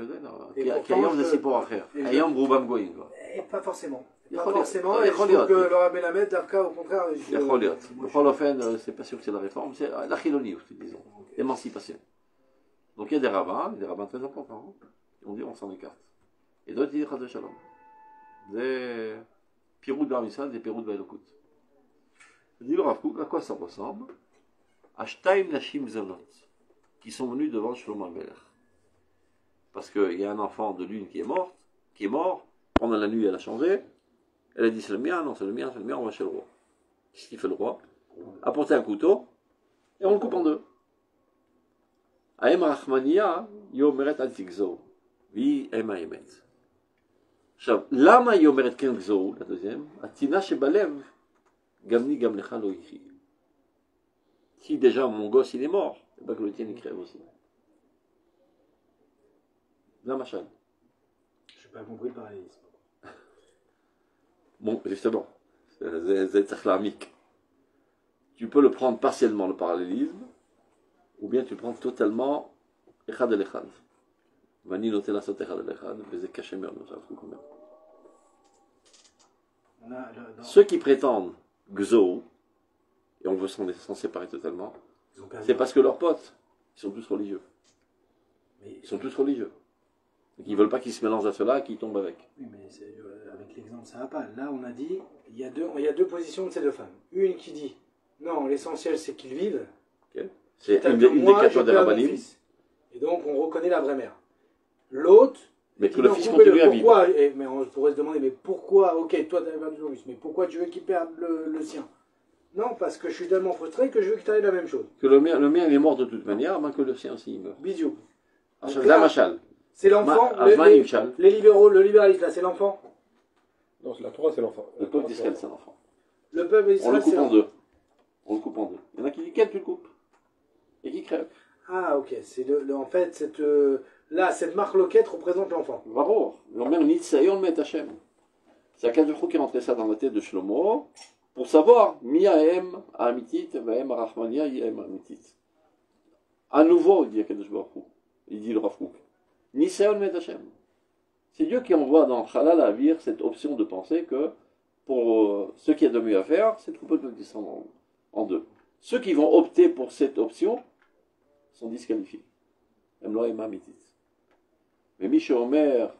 Et Qui pourtant, Ayom je- de pour faire. et je- Ayom Roubam Goïn. Et pas forcément. Il Pas faut forcément. dire- Et il je faut trouve dire- que le Mahamé Lamed, Darka, au contraire, Il faut lire. C'est pas sûr que c'est la réforme, c'est la chilonie, disons. L'émancipation. Donc il y a des rabbins très importants, qui ont dit on s'en écarte. Et d'autres disent Chaz Shalom. Des Pirou de Barmissal, des Pirou de Bailokut. Dit le Rav Kook, à quoi ça ressemble? Ashtaim Nashim Zalot, qui sont venus devant Shlomo Melech. Parce qu'il y a un enfant de l'une qui est mort, pendant la nuit elle a changé, elle a dit c'est le mien, non c'est le mien, on va chez le roi. Qu'est-ce qu'il fait le roi? Apporter un couteau, et on le coupe en deux. Aem Rachmania, Yomeret al Tigzo, Vi Ema Emet. Lama Yomeret Ken Gzo, la deuxième, Atina Shebalev, Gamni Gamlecha Lo Yichi. Si déjà mon gosse il est mort, et bien que le tien il crève aussi. La machal. Je n'ai pas compris le parallélisme. Bon, justement, c'est tzarlamik. Tu peux le prendre partiellement, le parallélisme, ou bien tu le prends totalement echad el echad. Vani noté la sot echad el echad, mais c'est caché mieux, ça fout quand même. Ceux qui prétendent Gzo, et on veut s'en séparer totalement, c'est parce que leurs potes, ils sont tous religieux. Ils sont tous religieux. Donc ils ne veulent pas qu'ils se mélangent à cela et qu'ils tombent avec. Oui, mais avec l'exemple, ça ne va pas. Là, on a dit, il y a deux positions de ces deux femmes. Une qui dit, non, l'essentiel, c'est qu'ils vivent. Okay. C'est une des quatre des rabbinim. Et donc, on reconnaît la vraie mère. L'autre, mais que le fils continue à vivre. Mais on pourrait se demander, mais pourquoi, ok, toi, tu as perdu ton fils, mais pourquoi tu veux qu'il perde le sien? Non, parce que je suis tellement frustré que je veux que tu aies la même chose. Que le mien, il est mort de toute manière, mais que le sien aussi, il meurt. Bisous. La machal. C'est l'enfant, les libéraux, le libéralisme, là, c'est l'enfant. Non, la Torah, c'est l'enfant. Le peuple d'Israël, c'est l'enfant. Le peuple On d'Israël, le coupe en deux. On le coupe en deux. Il y en a qui disent, quel tu le coupes? Et qui crève. Ah, ok. C'est en fait, cette marque loquette représente l'enfant. Bravo. Même Nitsayon met Hachem. C'est Akadosh qui rentrait ça dans la tête de Shlomo pour savoir, Miahem Amitit, Vahem Rachmania, Yahem Amitit. À nouveau, il dit Akadosh Baruch Hu. Il dit le Rav Kook. Nisayon met Hachem. C'est Dieu qui envoie dans Chalal Avir cette option de penser que pour ce qu'il y a de mieux à faire, c'est tout le peuple descendre en deux. Ceux qui vont opter pour cette option sont disqualifiés. Emlo Ema Amitit. Mais Misha Omer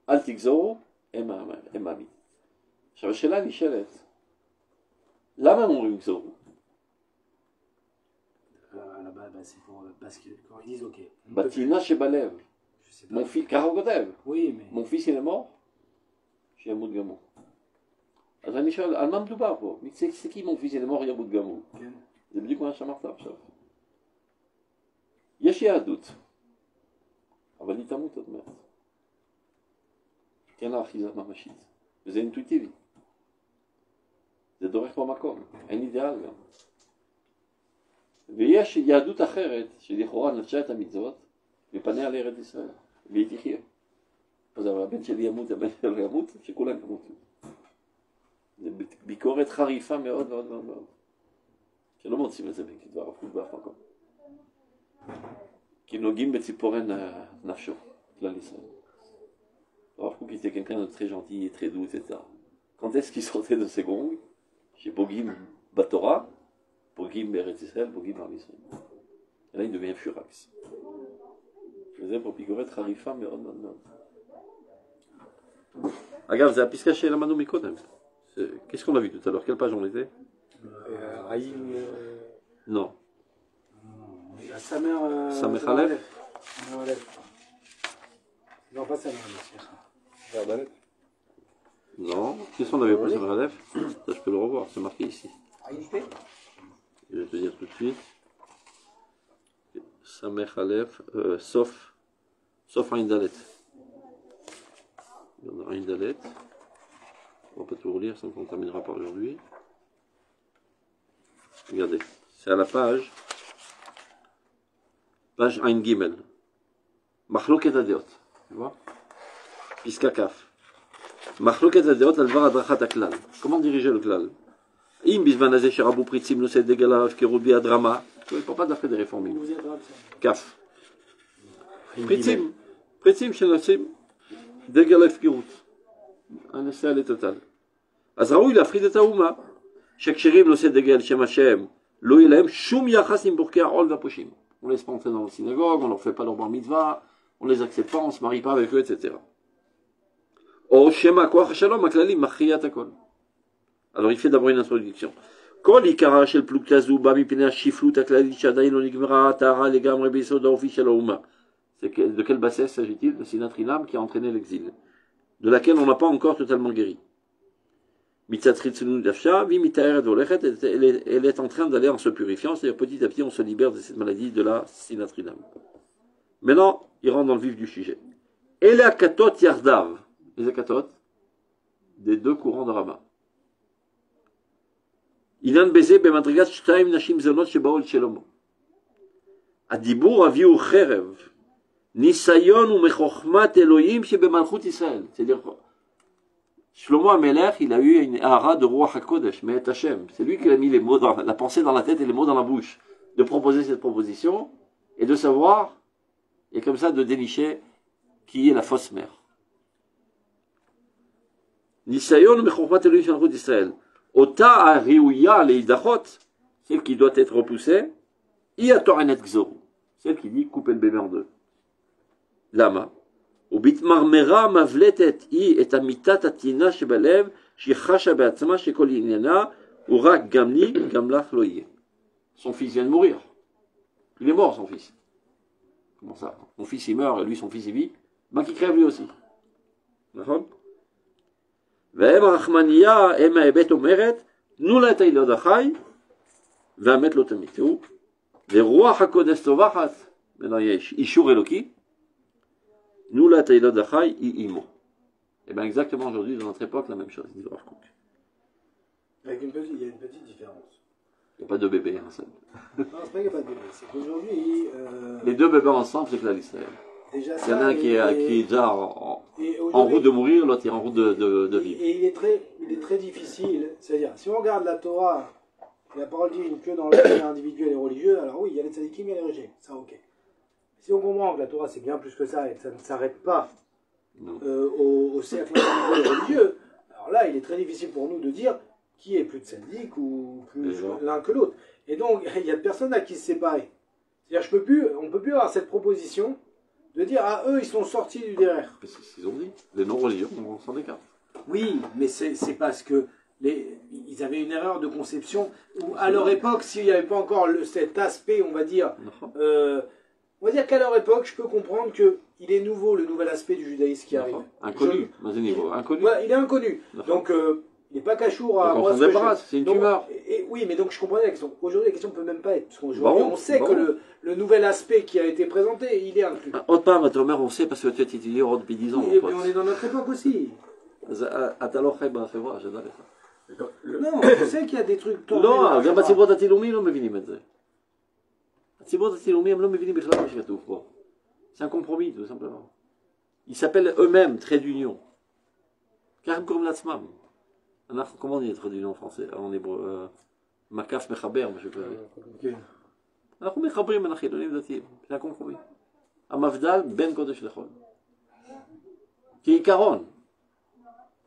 Al Tigzo, Ema Amitit. עכשיו השאלה נשאלת, למה הם אומרים גזור? Là-bas, c'est parce que quand ils disent ok. בתינה שבלב, mon fils, car on כותב, Oui, mais. mon fils il est mort, שימות גם הוא. אז אני שואל, על מה מדובר פה? c'est qui mon fils il est mort, ימות גם הוא? זה בדיוק מה שאמרת עכשיו. יש יהדות, אבל היא תמות עוד מעט. כן לה אחיזה ממשית, וזה אינטואיטיבי. זה דורך במקום, אין אידיאל גם. ויש יהדות אחרת, שלכאורה נטשה את המצוות, ופניה לארץ ישראל, והיא תחיה. אז הבן שלי ימות, הבן שלי ימות, שכולם ימותו. זו ביקורת חריפה מאוד מאוד מאוד מאוד. שלא מוצאים את זה בכתבי הרב קוק באף מקום. כי נוגעים בציפורן נפשו, כלל ישראל. הרב קוק était quelqu'un de très gentil et très doux, etc. Quand est-ce qu'il sortait de ses gongs? Chez Bogim Batora, Bogim Eretz Israël, Bogim Am Israël. Et là, il devient furax. Je faisais pour picorer Harifa, mais on. Regarde, c'est la pisca chez la Mano Mikodem. Qu'est-ce qu'on a vu tout à l'heure? Quelle page on était? Aïm. Non. Samer Khalef. Non, pas Samer Khalef. Non. Qu'est-ce qu'on avait pour Samer Khalef? Ça, je peux le revoir, c'est marqué ici. Je vais te dire tout de suite. Samer Khalef, sauf Aïn Dalet. Il y en a Aïn Dalet. On va pas tout relire, ça on terminera par aujourd'hui. Regardez, c'est à la page page Ein Gimel. Machloket Adeot. Tu vois? Piska Kaf. Machloket Adeot alvar adrachat aklal. Comment diriger le klal? Im bizman azeh sherabou pritzim nosed degala afkerut bi adrama. Tu vois, il ne parle pas d'après des réformes. Kaf. Pritzim. Pritzim shenosim degala afkerut. Un essai à l'est total. אז ראוי להפריד את האומה, שכשרים נושא דגל שם השם, לא יהיה להם שום יחס עם בורקי העול והפושעים. On laisse pas entrer dans la synagogue, on leur fait pas leur bar mitzvah, on les accepte pas, on se marie pas avec eux, etc. או שמא כוח השלום הכללי מכריע את הכל. Alors il fait d'abord une introduction. כל עיקרה של פלוגתא זו בא מפני השפלות הכללית שעדיין לא נגמרה הטהרה לגמרי ביסוד האופי של האומה. De quelle bassesse s'agit-il? De Sinat Rinam qui a entraîné l'exil, de laquelle on n'a pas encore totalement guéri. Elle est en train d'aller en se purifiant, c'est-à-dire petit à petit on se libère de cette maladie de la sinatrinam. Maintenant, il rentre dans le vif du sujet. Et les akatot yardav, les akatot, des deux courants de Rama. Inan beze bemadrigat shtaim nashim zonot shebaol shelomo. Adibur aviu cherev, nisayon u mechochmat Elohim shebemalchut Israël. C'est-à-dire Shlomo HaMelech, il a eu une hara de Ruach HaKodesh, mais Hashem. C'est lui qui a mis les mots dans, la pensée dans la tête et les mots dans la bouche, de proposer cette proposition et de savoir, et comme ça de dénicher qui est la fausse mère. Nisayon mechokmat Elohim shalchut Israël. Ota hariouya leidachot, celle qui doit être repoussée, iya toranet gzoru, celle qui dit couper le bébé en deux. Lama. ובתמרמרה מבלטת היא את אמיתת הטינה שבלב שהיא חשה בעצמה שכל עניינה הוא רק גם לי גם לך לא יהיה. Son fils vient de mourir. Il est mort son fils. Comment ça? Mon fils il meurt et lui son fils il vit. Ben qui crève lui aussi. נכון? והם הרחמניה הם ההיבט אומרת תנו לה את הילוד החי והמת לא תמיד. תראו. ורוח הקודש צווחת. יש אישור אלוקי. Nous la taïla d'achai i imo. Et bien exactement aujourd'hui, dans notre époque, la même chose. Avec il y a une petite différence. Il n'y a pas deux bébés ensemble. Non, c'est pas qu'il n'y a pas de bébés. C'est qu'aujourd'hui... Les deux bébés ensemble, c'est que l'Israël. Il y en a un qui est déjà en route de mourir, l'autre est en route de vivre. Et il est très difficile. C'est-à-dire, si on regarde la Torah, la parole divine que dans le domaine individuel et religieux, alors oui, il y a les tzadikim et les rejets. Ça, ok. Si on comprend que la Torah c'est bien plus que ça et que ça ne s'arrête pas au cercle religieux, alors là il est très difficile pour nous de dire qui est plus tzaddik ou plus l'un que l'autre. Et donc il y a personne à qui se séparer. C'est-à-dire on ne peut plus avoir cette proposition de dire ah eux ils sont sortis du derrière. C'est ce qu'ils ont dit. Les non-religieux on s'en écarte. Oui, mais c'est parce que ils avaient une erreur de conception où à leur époque s'il n'y avait pas encore cet aspect on va dire qu'à leur époque, je peux comprendre qu'il est nouveau, le nouvel aspect du judaïsme qui arrive. Inconnu, dans un niveau inconnu. Voilà, il est inconnu. Donc, il n'est pas cachour à moi. On se débarrasse, c'est une tumeur. Oui, mais donc je comprenais la question. Aujourd'hui, la question ne peut même pas être. Parce qu'aujourd'hui, on sait que le nouvel aspect qui a été présenté, il est inclus. Autre part, votre mère, on sait parce que tu as étudié depuis 10 ans. Et on est dans notre époque aussi. Non, je sais qu'il y a des trucs. Non, גם בציבורות התילומי לא מבינים את זה. הציבורות התילומי הם לא מבינים בכלל מה שכתוב פה. C'est un compromis, tout simplement. Ils s'appellent eux-mêmes traits d'union. car הם קוראים לעצמם. אנחנו, comment on dit trait d'union en français, en hébreu? מקף מחבר, משהו כזה. אנחנו מחברים בין החילונים דתיים. c'est un compromis. המבדל בין קודש לחול. כעיקרון.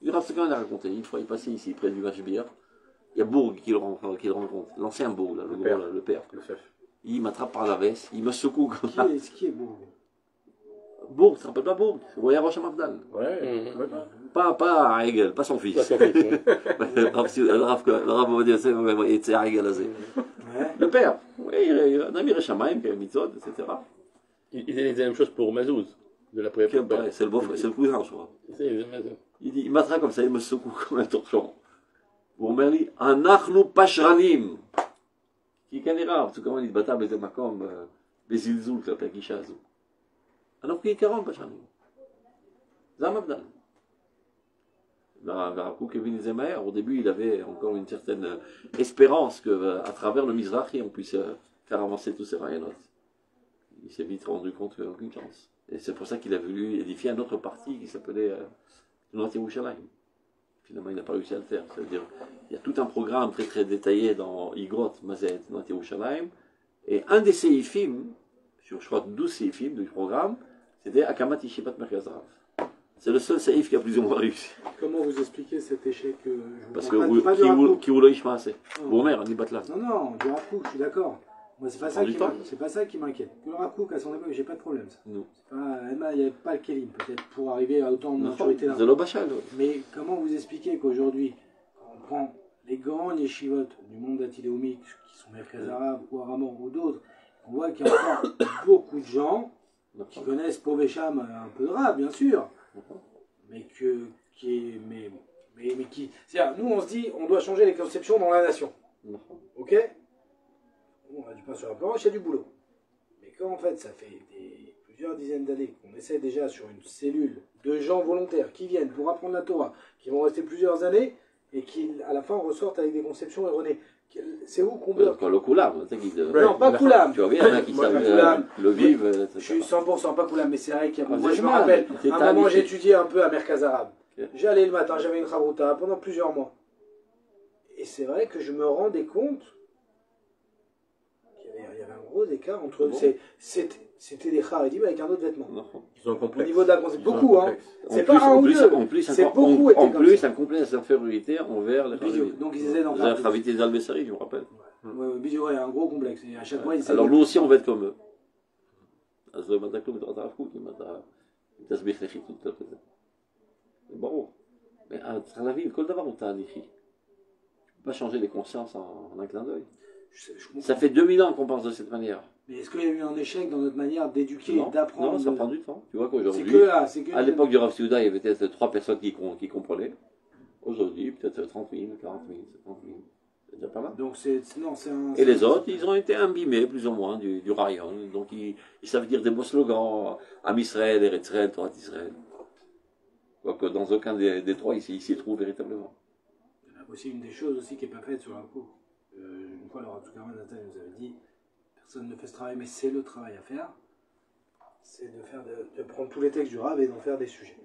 Il reste quand même à raconter. Une fois, il passait ici, près du Mashbir. Il y a Bourg qui le rencontre. L'ancien Bourg, là, le père. Le chef. Il m'attrape par la veste, il me secoue comme ça. Qui est Bourg? Bourg, tu te rappelles pas Bourg? Vous voyez Rosh Hamavdal. Ouais. Pas Hegel, pas son fils. Pas son fils, Le Rav Ovadia Yosef, c'est Hegel. Le père. Oui, un ami Reshamaim, qui a mitzvot, etc. Il disait la même chose pour Mazouz, de la première. C'est le cousin, je crois. Il m'attrape comme ça, il me secoue comme un torchon. הוא אומר לי, אנחנו פשרנים. כי כנראה, כמובן התבטא באיזה מקום, בזלזול כלפי הגישה הזו. אנחנו כעיקרון פשרנים. זה המבדל. והרב קוק הבין את זה מהר. Au début, il avait encore une certaine espérance qu'à travers le Mizrahi, on puisse faire avancer tous ces rayonnements. s'est vite rendu compte qu'il n'y avait aucune chance. Et c'est pour ça qu'il a voulu édifier un autre parti qui s'appelait Tnouat Yerushalayim. Finalement, il n'a pas réussi à le faire. C'est-à-dire, il y a tout un programme très très détaillé dans Igrot, Mazet, Tnouat Yerushalayim. Et un des séifim, sur je crois 12 séifim du programme, c'était Akamat Yeshivat Merkaz Rav. C'est le seul séif qui a plus ou moins réussi. Comment vous expliquez cet échec Parce que qui voulait Ishma assez. Boomer, on dit Batlan. Non, du Rav, je suis d'accord. Moi, c'est pas ça qui m'inquiète. Que le Rav Kook, à son époque, j'ai pas de problème. Ça. Non. Il n'y avait pas le Kélim, peut-être, pour arriver à autant de maturité là. Mais comment vous expliquez qu'aujourd'hui, quand on prend les grands yeshivot du monde d'Atiléomique, qui sont Merkaz Arabe ou Aramon ou d'autres, on voit qu'il y a encore beaucoup de gens qui connaissent Povesham un peu de Rav, bien sûr, mais qui. C'est-à-dire, nous, on se dit, on doit changer les conceptions dans la nation. Ok? On a du pain sur la planche, il y a du boulot. Mais quand en fait, ça fait plusieurs dizaines d'années qu'on essaie déjà sur une cellule de gens volontaires qui viennent pour apprendre la Torah, qui vont rester plusieurs années et qui, à la fin, ressortent avec des conceptions erronées. C'est où qu'on bloque? Le Koulam, non, pas Koulam. Tu vois bien, il y en a qui savent le vivre. Je suis 100% pas Koulam, mais c'est vrai qu'il y a moi, je me rappelle, à un moment, j'étudiais un peu à Merkaz Arabe. J'allais le matin, j'avais une chavruta pendant plusieurs mois. Et c'est vrai que je me rendais compte qu'il y avait un gros écart entre c'était des charidim avec un autre vêtement. Ils ont un complexe. Au niveau de la conception, beaucoup, hein. C'est pas un ou deux. En plus, un complexe d'infériorité envers les charidim. Donc ils essaient d'en faire. Les Chavité d'Albessari, je me rappelle. Ouais, un gros complexe. Et à chaque fois, alors nous aussi, on va être comme eux. C'est bon. Mais à travers la vie, le col d'avant, on t'a indiqué. Tu ne peux pas changer les consciences en un clin d'œil. Ça fait 2000 ans qu'on pense de cette manière. Mais est-ce qu'il y a eu un échec dans notre manière d'éduquer, d'apprendre? Non, ça prend du temps. Tu vois qu'aujourd'hui, à l'époque du Rav Souda, il y avait peut-être 3 personnes qui comprenaient. Aujourd'hui, peut-être 30 000, 40 000, 50 000. C'est déjà pas mal. Donc et les autres, ils ont été imbibés plus ou moins du rayon. Donc ils savent dire des beaux slogans. Am Israël, Eretz Israël, Torah d'Israël. Quoique dans aucun des trois, il s'y trouve véritablement. Il y a aussi une des choses aussi qui n'est pas faite sur la peau. Une fois, le Rav Soukaran Nathan nous avait dit, personne ne fait ce travail, mais c'est le travail à faire. C'est de prendre tous les textes du Rav et d'en faire des sujets.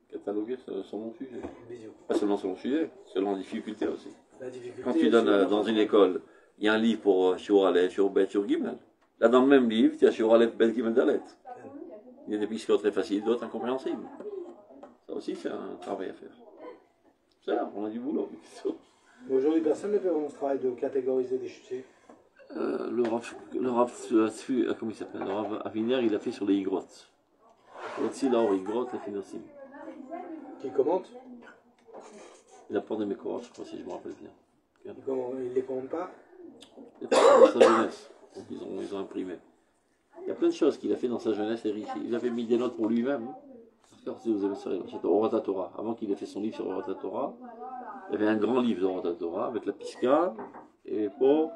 Cataloguer selon le sujet. Visio. Pas seulement selon le sujet, selon la difficulté aussi. La difficulté, quand tu donnes dans une école, il y a un livre pour Shiur Aleph, Shiur Bet, Shiur Gimel. Là, dans le même livre, tu as Shiur Aleph, Bet, Gimel, Dalet. Il y a des pistes très faciles, d'autres incompréhensibles. Ça aussi, c'est un travail à faire. C'est ça, on a du boulot. Aujourd'hui, personne ne fait vraiment ce travail de catégoriser des chutés. Le Rav, comment il s'appelle? Le Rav Aviner, il a fait sur les Igrot. Aussi, là, Igrot, la financière. Qui commente? Il apporte des mécorotes, je crois, si je me rappelle bien. Il ne les commande pas? Il a fait dans sa jeunesse. Donc ils ont imprimé. Il y a plein de choses qu'il a fait dans sa jeunesse et riche. Il avait mis des notes pour lui-même. Si vous avez sur Orata Torah, avant qu'il ait fait son livre sur Orata Torah, il y avait un grand livre d'Orata Torah avec la Pisca, et pour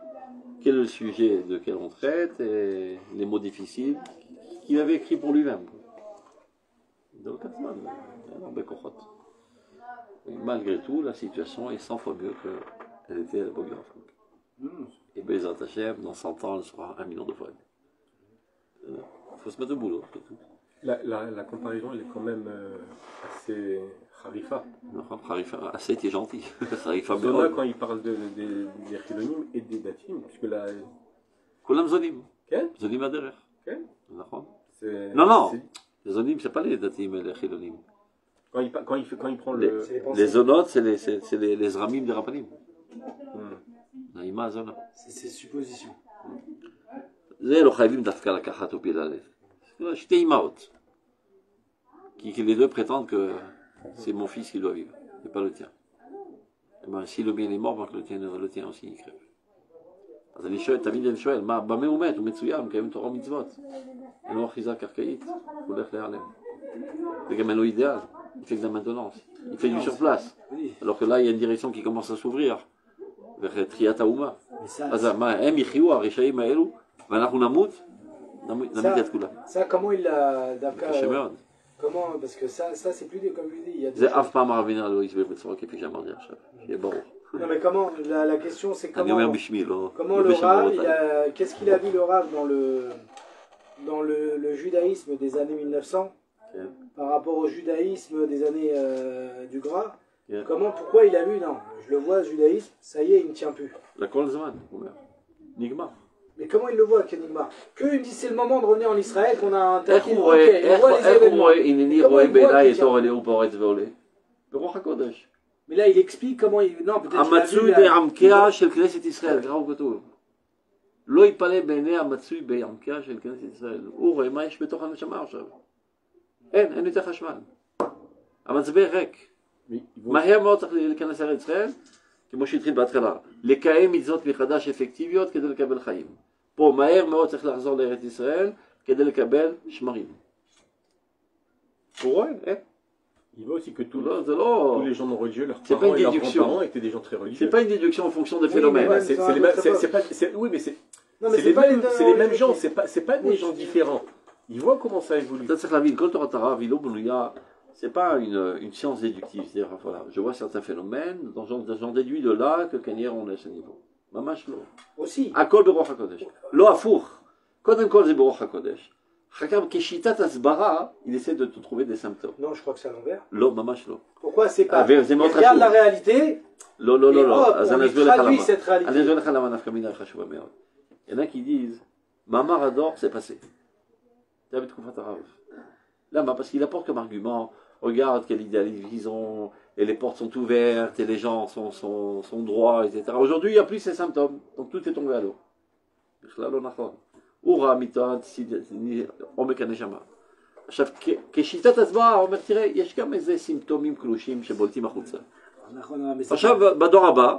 quel est le sujet de quel on traite, et les mots difficiles, qu'il avait écrit pour lui-même. Donc, malgré tout, la situation est 100 fois mieux qu'elle était à l'époque de la Et Bezat Hashem, dans 100 ans, elle sera 1 million de fois. Il faut se mettre au boulot, c'est tout. La comparaison, elle est quand même assez Khalifa. Assez t'es gentil. Khalifa Zona, quand il parle des Chilonim et des Datim, puisque là. Kulam Zonim. Quel Zonim Aderer. Quel Non. Les Zonim, c'est pas les Datim et les Chilonim. Quand il prend les Zonotes, c'est les Zramim des Rapanim. Naïma Zona. C'est ses suppositions. זה לא חייבים דווקא לקחת au pied de la lettre. J'étais imaot. Qui les deux prétendent que c'est mon fils qui doit vivre, et pas le tien. Et ben, si le bien est mort, ben, le tien aussi il crève. אז אני שואל, תמיד אני שואל, במה הוא מת? הוא מצוין, מקיים תורה ומצוות. אין לו אחיזה קרקעית, הוא הולך להיעלם. זה גם אין לו idéal, il fait que de la maintenance. Il fait du surplace. Alors que là, il y a une direction qui commence à s'ouvrir vers Triat Haouma. אז מה, הם יחיו, הרשעים האלו, ואנחנו נמות? Ça, comment il l'a. Comment, parce que ça c'est plus comme je dis. זה אף פעם הרבינה לא יסביר בצורה כפי שאמרתי עכשיו, שיהיה ברור. Non mais comment, la question c'est comment. אני אומר בשמי, לא. Comment le Rav, qu'est-ce qu'il a vu le Rav dans judaïsme des années 1900 par rapport au judaïsme des années du Gras, pourquoi il a vu, non, je le vois, le judaïsme, ça y est, il ne tient plus. La Kol Zman, Nigma. Mais comment il le voit, Kenigmar? Que il dit c'est le moment de revenir en Israël, qu'on a un איך taquin, הוא רואה, ok, il voit les איך הוא événements. רואה, הנני comment רואה il voit בעיניי qu'il את tient- אור הנאום פורץ ועולה? ברוח הקודש. Mais là, il explique comment il. Non, peut-être qu'il a vu המצוי la- בעמקיה של כנסת ישראל, ככה הוא כתוב. לא יתפלא בעיני המצוי בעמקיה של כנסת ישראל. הוא רואה מה יש בתוך הנשמה עכשיו. אין יותר חשמל. המצבע ריק. Mais ils vont- מהר מאוד צריך להיכנס לארץ ישראל, כמו שהתחיל בהתחלה. לקיים מצוות מחדש אפקטיביות כדי לקבל חיים. פה מהר מאוד צריך לחזור לארץ ישראל כדי לקבל שמרים. הוא רואה, אין. il voit aussi que tous זה לא... les gens non religieux, leurs C'est pas parents une et leurs déduction. grands-parents étaient des gens très C'est religieux. pas une déduction en fonction des Oui, phénomènes. mais ouais, C'est Ils sont c'est à les mêmes, notre c'est époque. pas, oui, mais Non, mais c'est c'est les pas mêmes, les c'est les mêmes deux- gens, c'est pas des Oui, gens c'est- différents. Ils voient comment ça évolue. אתה צריך להבין, כל תורת הרב היא לא בנויה, c'est pas une science déductive, c'est-à-dire, voilà, je vois certains phénomènes, j'en déduis de là que כנראה on est à ce niveau. ממש לא. Aussi. הכל ברוח הקודש. לא הפוך. קודם כל זה ברוח הקודש. אחר כך כשיטת הסברה, il essaie de te trouver des symptômes. Non, je crois que c'est à l'envers. לא, ממש לא. Pourquoi c'est pas. זה Il מאוד regarde la חשוב. réalité, לא, לא, et לא, לא. hop, אז on אני lui אסביר לך traduit למה. cette réalité. אני אסביר לך למה נפקא מינה חשובה מאוד. Il y en a qui disent, מאמר הדור, c'est passé. זה היה בתקופת הרב. למה? Parce qu'il apporte comme argument, regarde quel idéalisme ils ont, et les portes sont ouvertes, et les gens sont droits, etc. Aujourd'hui, il n'y a plus ces symptômes, donc tout est tombé à l'eau. בכלל לא נכון. הוא ראה מתואר עומק הנשמה. עכשיו, כשיטת הסברה, הוא אומר, תראה, יש גם איזה סימפטומים קלושים שבולטים החוצה. נכון, mais c'est עכשיו, בדור הבא,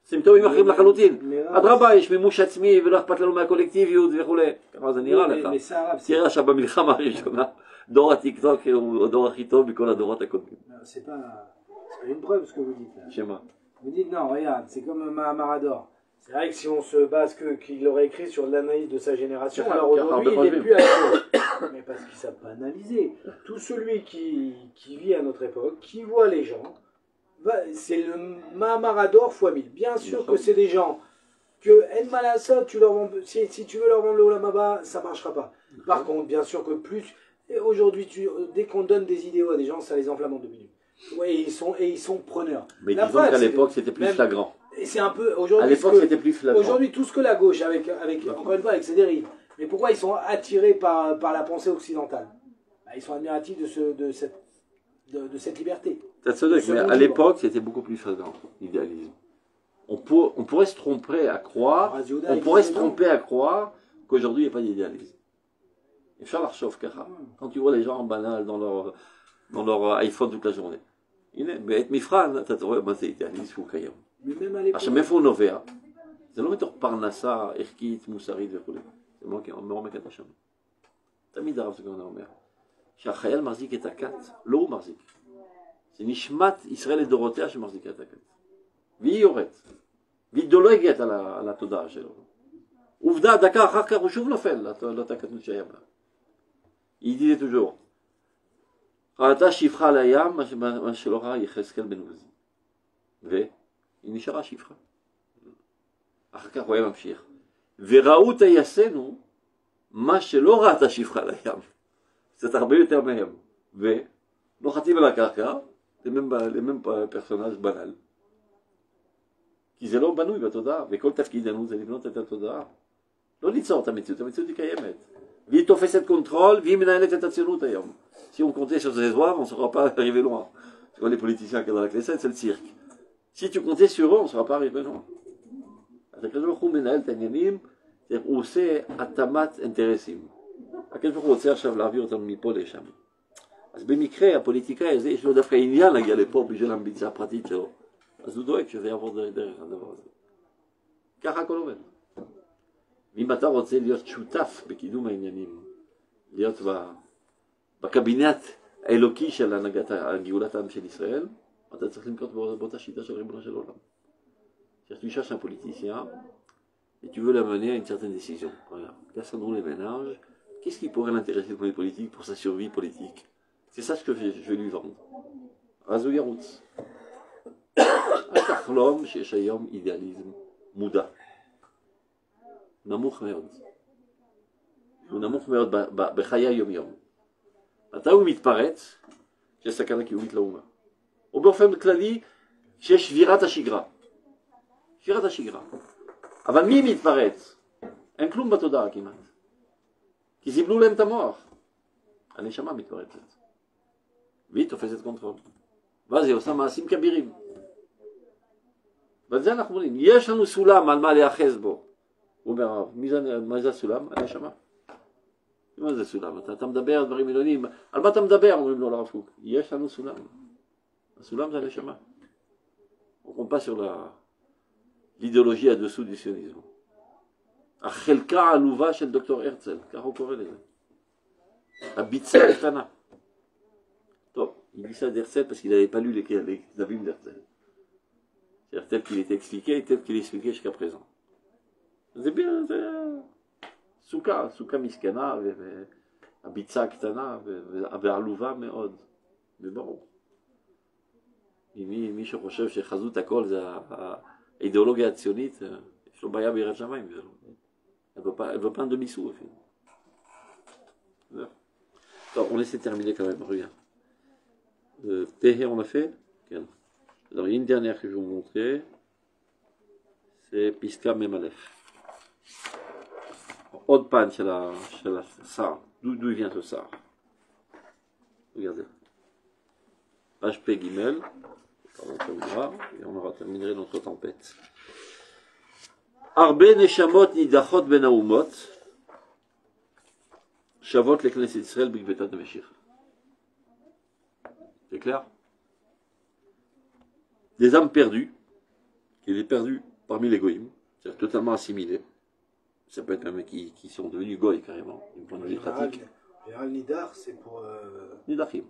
סימפטומים אחרים לחלוטין. mais- אדרבה, יש מימוש עצמי ולא אכפת לנו מהקולקטיביות וכולי. ככה זה נראה Oui, לך. mais ça, arabe, c'est תראה עכשיו במלחמה הראשונה, דור הטיקטוק הוא הדור הכי טוב מכל הדורות הקודמים. c'est pas une preuve ce que vous dites là. שמה? Vous dites non, regarde, c'est comme Maharador. C'est vrai que si on se base qu'il aurait écrit sur l'analyse de sa génération, Car- alors car- aujourd'hui car- il n'est plus actuel. Mais parce qu'il ne savent pas analyser. Tout celui qui vit à notre époque, qui voit les gens, c'est le Maharador fois 1000. Bien sûr que c'est des gens que En Malasot, si tu veux leur vendre le Olamaba, ça ne marchera pas. Par contre, bien sûr que plus. Et aujourd'hui, dès qu'on donne des idéaux à des gens, ça les enflamme en 2 minutes. Ouais, et ils sont preneurs. Mais La disons preuve, qu'à c'est- l'époque c'était plus même- flagrant. Et c'est un peu À aujourd'hui. l'époque ce que- c'était plus flagrant. Aujourd'hui, tout ce que la gauche, avec encore une fois, avec ses dérives, mais pourquoi ils sont attirés par la pensée occidentale? Bah, ils sont admiratifs de cette liberté. T'as צודק, Ce mais monde à libre. l'époque c'était beaucoup plus flagrant, l'idéalisme. On pourrait se tromper à croire, Rav Yehuda, on il pourrait se disait non. tromper à croire qu'aujourd'hui il n'y a pas d'idéalisme. אפשר לחשוב ככה. Quand tu vois les gens en banal dans leur iPhone toute la journée. הנה, בעת מבחן אתה רואה מה זה אידיאליזם שהוא קיים. Mais même à l'époque. עכשיו מאיפה הוא נובע? זה לא מתוך פרנסה ערכית, מוסרית וכו'. זה מעומק הנשמה. תמיד הרב סגרון אומר שהחייל מחזיק את הכת, לא הוא מחזיק. זה נשמת ישראל לדורותיה שמחזיקה את הכת. והיא יורדת. והיא דולגת על התודעה שלו. עובדה, דקה אחר כך הוא שוב נופל לאותה קטנות שהיה בה. היא disait toujours, ראתה שפחה על הים, מה שלא ראה יחזקאל בן עוזי. והיא נשארה שפחה. אחר כך הוא היה ממשיך. וראו טייסינו מה שלא ראתה שפחה על הים. קצת הרבה יותר מהם. ונוחתים על הקרקע, למם פרסונאז' בנאל. כי זה לא בנוי בתודעה, וכל תפקידנו זה לבנות את התודעה. לא ליצור את המציאות, המציאות היא קיימת. והיא תופסת קונטרול, והיא מנהלת את הציונות היום. Si on comptait sur ces oies, on ne sera pas arrivé loin. Tu vois les politiciens qui sont dans la Knesset, c'est le cirque. Si tu comptais sur eux, on ne sera pas arrivé loin. אז הקדוש ברוך הוא מנהל את העניינים, הוא עושה התאמת אינטרסים. הקדוש ברוך הוא רוצה עכשיו להעביר אותנו מפה לשם. אז במקרה, הפוליטיקאי הזה, יש לו דווקא עניין להגיע לפה בשביל המביצה הפרטית שלו. אז הוא דואג שזה יעבור דרך הדבר הזה. ככה הכל עובד. ואם אתה רוצה להיות שותף בקידום העניינים, להיות בקבינט האלוקי של הנהגת גאולת העם של ישראל, אתה צריך לנקוט באותה שיטה של ריבונו של עולם. Tu cherches un politicien et tu veux l'amener à une certaine décision. Regarde, Cassandre les ménages, qu'est-ce qui pourrait l'intéresser dans les politiques pour sa survie politique? C'est ça ce que je vais lui vendre. Razou Yaroutz. התחלום שיש היום אידיאליזם מודע. נמוך מאוד. הוא נמוך מאוד בחיי היום-יום. מתי הוא מתפרץ? שיש סכנה קיומית לאומה. או באופן כללי, שיש שבירת השגרה. שבירת השגרה. אבל מי מתפרץ? אין כלום בתודעה כמעט. כי זיבלו להם את המוח. הנשמה מתפרצת. והיא תופסת קונטרול. ואז היא עושה מעשים כבירים. ועל זה אנחנו אומרים, יש לנו סולם על מה להיאחז בו. הוא אומר הרב, מה זה הסולם? הנשמה. מה זה סולם? אתה מדבר על דברים עליונים, על מה אתה מדבר? אומרים לו לרב קוק, יש לנו סולם. הסולם זה הנשמה. On passe sur l'idéologie à dessous du sionisme. החלקה העלובה של דוקטור הרצל, ככה הוא קורא לזה. הביצה הקטנה. טוב, il dit ça d'Herzl parce qu'il n'avait pas lu les Ktavim d'Herzl. C'est-à-dire tel qu'il était expliqué et tel qu'il est expliqué jusqu'à présent. זה bien, זה סוכה מסכנה והביצה הקטנה והעלובה מאוד. וברור. מי שחושב שחזות הכל זה האידיאולוגיה הציונית, יש לו בעיה ביראת שמיים. Elle veut pas un demi-sou. Alors, on essaie de terminer quand même, regarde. Péhé, on l'a fait. Alors, il y a une dernière que je vais vous montrer. C'est Piska Memalef. Autre panne chez la Sar. D'où vient ce Sar? Regardez. Page P Gimel. Et on aura terminé notre tempête. Arbe neshamot nidachot ben haumot. Shavot le Knesset Israël bigbetat de Meshir. C'est clair? Des âmes perdues, qui étaient perdues parmi les goïms, c'est-à-dire totalement assimilées. Ça peut être un mec qui sont devenus goïs carrément, du point de vue pratique. Le Nidar, c'est pour. Nidachim.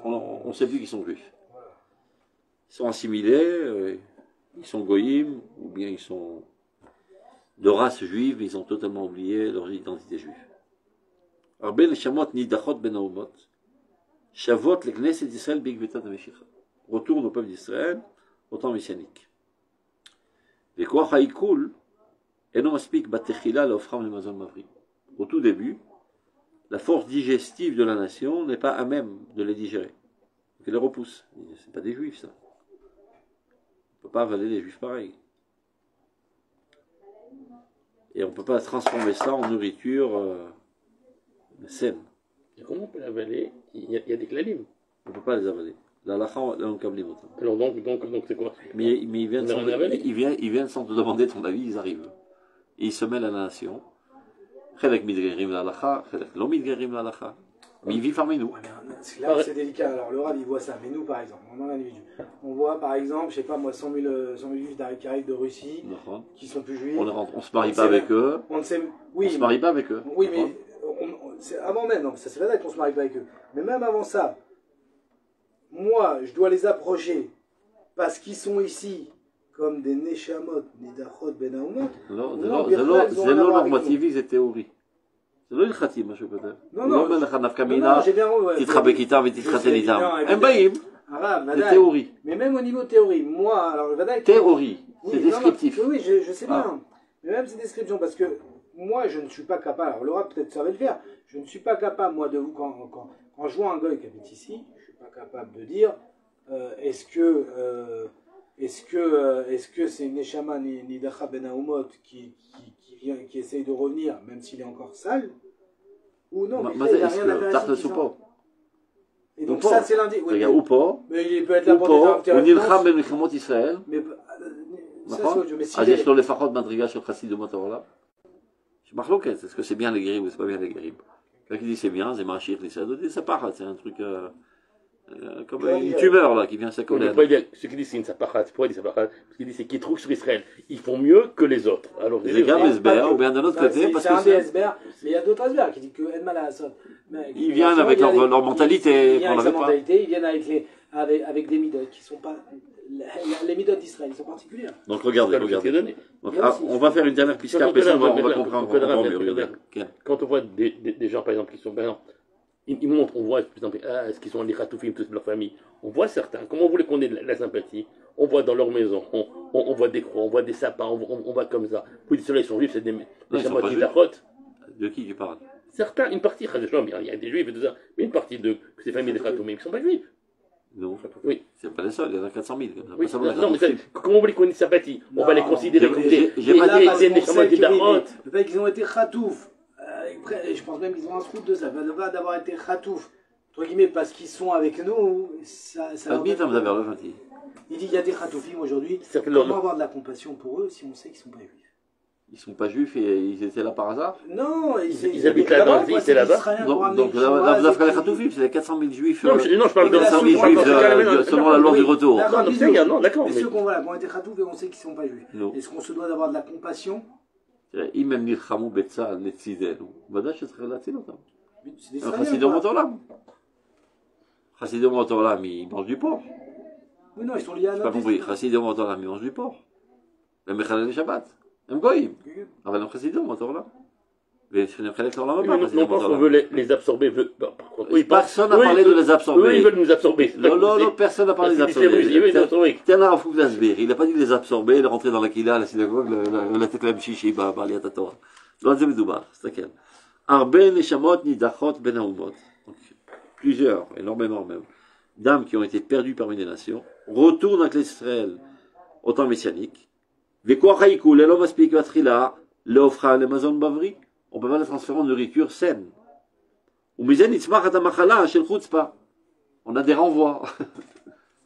On ne sait plus qu'ils sont juifs. Ils sont assimilés, ils sont goïm, ou bien ils sont de race juive, mais ils ont totalement oublié leur identité juive. Arbe neshamot nidachot ben haumot, shavot le Knesset Israël bigbetat de Meshir. Retourne au peuple d'Israël au temps messianique. Les koach haïkoul, eno maspik batechila leofram le mazon mavri. Au tout début, la force digestive de la nation n'est pas à même de les digérer. Donc elle les repousse. C'est pas des juifs, ça. On ne peut pas avaler les juifs pareils. Et on ne peut pas transformer ça en nourriture saine. Et comment on peut l'avaler? Il y a des klalim. On ne peut pas les avaler. La lacha, on câble autant. Alors donc c'est quoi? Mais ils viennent sans te demander ton avis, ils arrivent. Et ils se mêlent à la nation. Chelek mitgerim la lacha, chelek lo mitgerim la lacha. Mais ils vivent parmi nous. Ouais, là, c'est délicat. Alors, le Rav, il voit ça. Mais nous, par exemple, on en a individu. On voit, par exemple, je sais pas moi, 100 000 juifs qui arrivent de Russie, qui sont plus juifs. On se marie pas avec eux. On se marie pas avec eux. Oui, mais avant même, non, ça c'est vrai qu'on se marie pas avec eux. Mais même avant ça, moi, je dois les approcher parce qu'ils sont ici comme des Neshamot, Nidachot, Ben Haumot. זה לא נורמטיבי, זה תיאורי. זה לא הלכתי מה שהוא כותב. הוא לא אומר לך נפקא מינה, תתחבק איתם ותתחתן איתם. הם באים, זה תיאורי. Mais même au niveau théorie, moi, alors théorie, c'est descriptif. Oui, je sais bien. Mais même c'est description, parce que moi, je ne suis pas capable, alors Laura peut-être savait le faire, je ne suis pas capable, moi, de vous, quand je vois un goy qui habite ici, je ne suis pas capable de dire, est-ce que c'est une Neshama Nidacha Ben Haumot qui essaye de revenir, même s'il est encore sale, ou non, mais il n'a rien à faire. Et donc ça c'est lundi. Oui, ou pas. Mais il peut être là pour des interactions. הוא נלחם במלחמות ישראל. נכון? אז יש לו לפחות מדרגה של חסידות העולם. יש מחלוקת, est-ce que c'est bien les guérim ou c'est pas bien les guérim? Quelqu'un qui dit c'est bien, c'est Mashiach, c'est pas, c'est un truc comme une tumeur là qui vient s'accoler. Ce qu'il dit c'est une sapachat, pourquoi il dit sapachat? Parce qu'il dit c'est qu'ils trouvent sur Israël, ils font mieux que les autres. Alors c'est un Esber, ou bien d'un autre côté, parce que c'est un Esber, mais il y a d'autres Esber qui disent que Edmal Hassad. Ils viennent avec leur mentalité. Ils viennent avec leur mentalité, ils viennent avec des midotes qui sont pas. Les midotes d'Israël, ils sont particulières. Donc regardez. Donc, on va faire une dernière piste, après ça on va comprendre mieux. Quand on voit des gens par exemple qui sont ils montrent, on voit, par exemple, est-ce qu'ils sont les Khatoufim, toute leur famille. On voit certains, comment vous voulez qu'on ait la sympathie? On voit dans leur maison, on voit des croix, on voit des sapins, on voit comme ça. Puis ceux-là, ils sont juifs, c'est des chamois qui d'achot. De qui tu parles? Certains, une partie, il y a des juifs et tout ça, mais une partie de ces familles de Khatoumim qui ne sont pas juifs. Non, Oui. c'est pas les seuls, il y en a 400 000. Oui, non, mais comment on va les connaître sympathie? On va les considérer comme des le fait qu'ils ont été khatouf, je pense même qu'ils ont un trou de ça, le fait d'avoir été khatouf, entre guillemets, parce qu'ils sont avec nous, ça vous avez le gentil. il dit il y a des khatoufim aujourd'hui, Certainement. comment avoir de la compassion pour eux si on sait qu'ils ne sont pas juifs? Ils sont pas juifs et ils étaient là par hasard. Non, ils habitent là dans la ville, c'est là-bas. Donc là, vous avez les Khatoufim, c'est les 400 000 juifs. Non, je parle de 400 000 juifs selon la loi du retour. Non, d'accord. Mais ceux qui ont été khatouf et on sait qu'ils ne sont pas juifs. Est-ce qu'on se doit d'avoir de la compassion? אם הם נלחמו בצה"ל לצידנו, ודאי שצריך להציל אותם. C'est des Israéliens, חסידי אומות העולם. חסידי אומות העולם, ils mangent du porc. Oui, non, ils sont liés à J'ai pas notre compris. histoire. חסידי אומות העולם, ils mangent du porc. הם מחללים שבת. הם גויים. אבל הם חסידי אומות העולם. ושנחלק לעולם הבא. Non, parce qu'on veut les absorber. Personne n'a parlé de les absorber. Eux, ils veulent nous absorber. Non, personne n'a parlé de les absorber. Tiens, Rav Kook d'Asbir, il n'a pas dit de les absorber, de rentrer dans la Kila, la synagogue, la Teklem Shishi, Baliat Torah. לא על זה מדובר, תסתכל. הרבה נשמות נידחות בין האומות. Plusieurs, énormément même, d'âmes qui ont été perdues parmi les nations, retournent avec l'Israël au temps messianique. וכוח העיכול לא מספיק בתחילה להופכה למזון בבריא. On ne peut pas la transférer en nourriture saine. ומזה נצמחת המחלה של חוצפה. On a des renvois.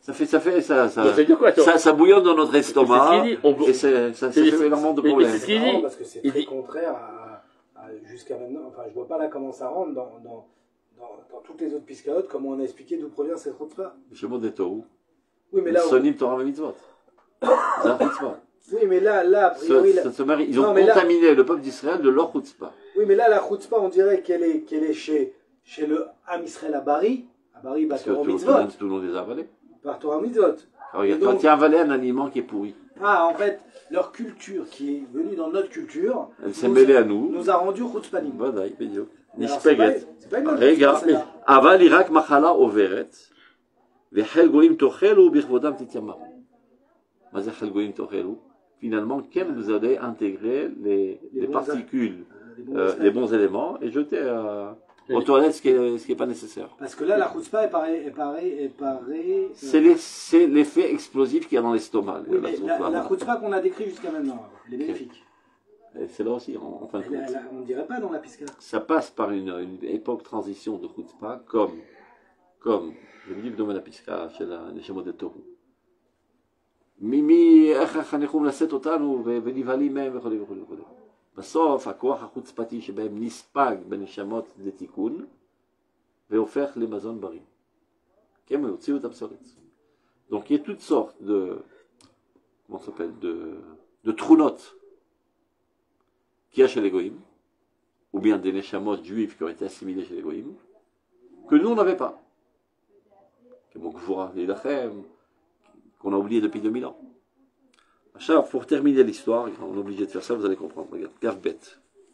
Ça bouillonne dans notre estomac. Et ça fait énormément de problèmes. Non, parce que c'est très contraire à jusqu'à maintenant. Enfin, je vois pas là comment ça rentre dans toutes les autres piscaotes, comment on a expliqué d'où provient cette chutzpah. Le mot des Tohu. Oui, mais là. Sonim Torah Mitzvot. Oui, mais là, a priori. Ils ont contaminé le peuple d'Israël de leur chutzpah. Oui, mais là, la chutzpah, on dirait qu'elle est chez le Ham Israël à Bari. À Bari, Parce que tout le monde les a avalés. Par Torah Mitzvot. Regarde, tu as avalé un aliment qui est pourri. Ah, en fait, leur culture qui est venue dans notre culture. Elle s'est mêlée à nous. Nous a rendu chutzpanim. Voilà, bדיוק. C'est pas une רגע, אבל היא רק מחלה עוברת, וחיל גויים תאכלו בכבודם תתיימרו. מה זה חיל גויים תאכלו? Finalement, quand vous allez intégrer les particules, les bons éléments, et jeter aux toilettes ce qui est pas nécessaire. Parce que là, la chutzpah est pareil. C'est l'effet explosif qu'il y a dans l'estomac. Oui, la chutzpah qu'on a décrit jusqu'à maintenant, elle est bénéfique. Et c'est là aussi, en fin de compte. On ne dirait pas dans la pisca. Ça passe par une époque transition de chutzpah, comme je me dis dans la pisca, chez les Neshama de Tohu. איך החניכים לשאת אותנו ונבהלים מהם וכו' וכו' וכו'. בסוף הכוח החוצפתי שבהם נספג בנשמות לתיקון והופך למזון בריא. כי הם הוציאו את הפסולת. Donc il y a toutes sortes de, comment ça s'appelle, de trounotes qu'il y a chez les goïms, ou bien des neshamot juifs qui ont été assimilés chez les goïms, que nous on n'avait pas. Comme Gvura Leilachem, qu'on a oublié depuis 2000 ans. Pour terminer l'histoire, on est obligé de faire ça, vous allez comprendre. Regarde, Kavbet.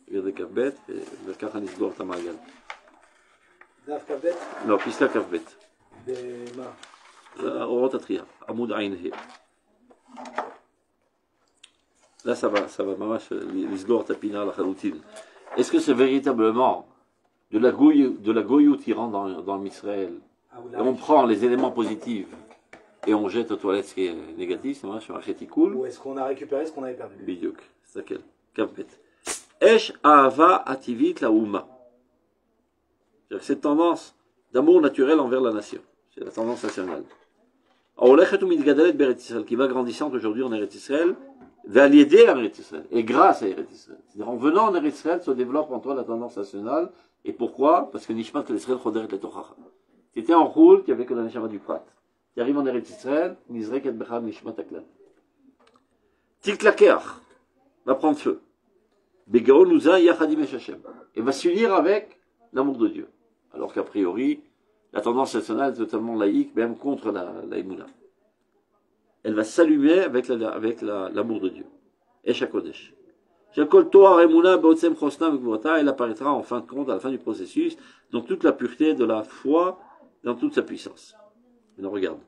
Regardez Kavbet, et le Kachanisgor Tamagal. Daf Kavbet? Non, Pisla Kavbet. Bema. Orot Atria, Amoud Ain He. Là, ça va, mamash, l'Isgor Tapina, la Chaloutin. Est-ce que c'est véritablement de la goyout qui rentre dans l'Israël? Et on prend les éléments positifs et on jette aux toilettes ce qui est négatif, c'est moi, sur un chéticoul. Ou est-ce qu'on a récupéré ce qu'on avait perdu? Bidiouk, c'est laquelle? Kavbet. Esh Ahava Ativit la Ouma. C'est cette tendance d'amour naturel envers la nation. C'est la tendance nationale. Aolechet Umidgadelet Beret Israël, qui va grandissante aujourd'hui en Eretz Israël, va l'aider à Eretz Israël, et grâce à Eretz Israël. C'est-à-dire en venant en Eretz Israël se développe en toi la tendance nationale. Et pourquoi? Parce que Nishmat Israël Choderet le Torah. Tu étais en roule, tu n'avais que la Neshama du Prat. Tu arrives en Eretz Israël, Nizrek et Bechad Nishmat Aklan. Tilklakeach va prendre feu. Begaon Nouza Yachadim Eshachem. Et va s'unir avec l'amour de Dieu. Alors qu'a priori, la tendance nationale est totalement laïque, même contre la Emouna. Elle va s'allumer avec l'amour de Dieu. Esha Kodesh. Shakol Toar Emouna Beotsem Chosna Vekvota, elle apparaîtra en fin de compte, à la fin du processus, dans toute la pureté de la foi, dans toute sa puissance. Maintenant, regarde.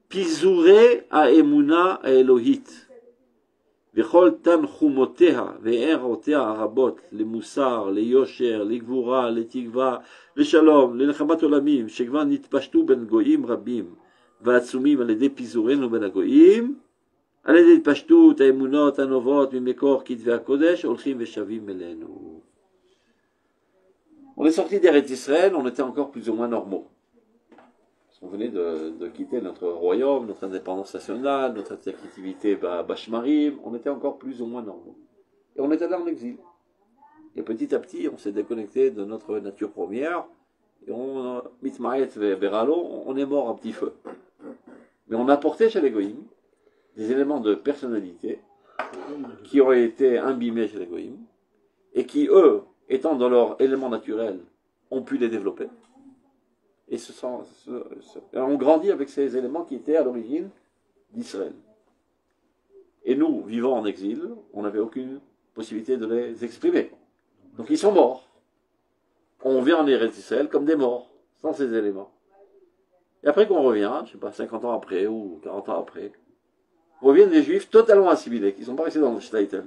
Pizouré a Emouna a Elohit. וכל תנחומותיה והערותיה הרבות למוסר, ליושר, לגבורה, לתקווה, לשלום, לנחמת עולמים, שכבר נתפשטו בין גויים רבים ועצומים על ידי פיזורנו בין הגויים, על ידי התפשטות האמונות הנובעות ממקור כתבי הקודש, הולכים ושבים אלינו. On est sorti d'Eretz Israël, on était encore plus ou moins normaux. On venait de quitter notre royaume, notre indépendance nationale, notre activité Bashmarim, on était encore plus ou moins normaux. Et on était là en exil. Et petit à petit, on s'est déconnecté de notre nature première, et on est mort à petit feu. Mais on a apporté chez les Goïm des éléments de personnalité qui ont été imbibés chez les Goïm, et qui, eux, étant dans leur élément naturel, ont pu les développer. Et on grandit avec ces éléments qui étaient à l'origine d'Israël. Et nous, vivant en exil, on n'avait aucune possibilité de les exprimer. Donc ils sont morts. On vient en Eretz Israël comme des morts, sans ces éléments. Et après qu'on revient, je ne sais pas, 50 ans après ou 40 ans après, reviennent des Juifs totalement assimilés, qui ne sont pas restés dans le Shtaïtel,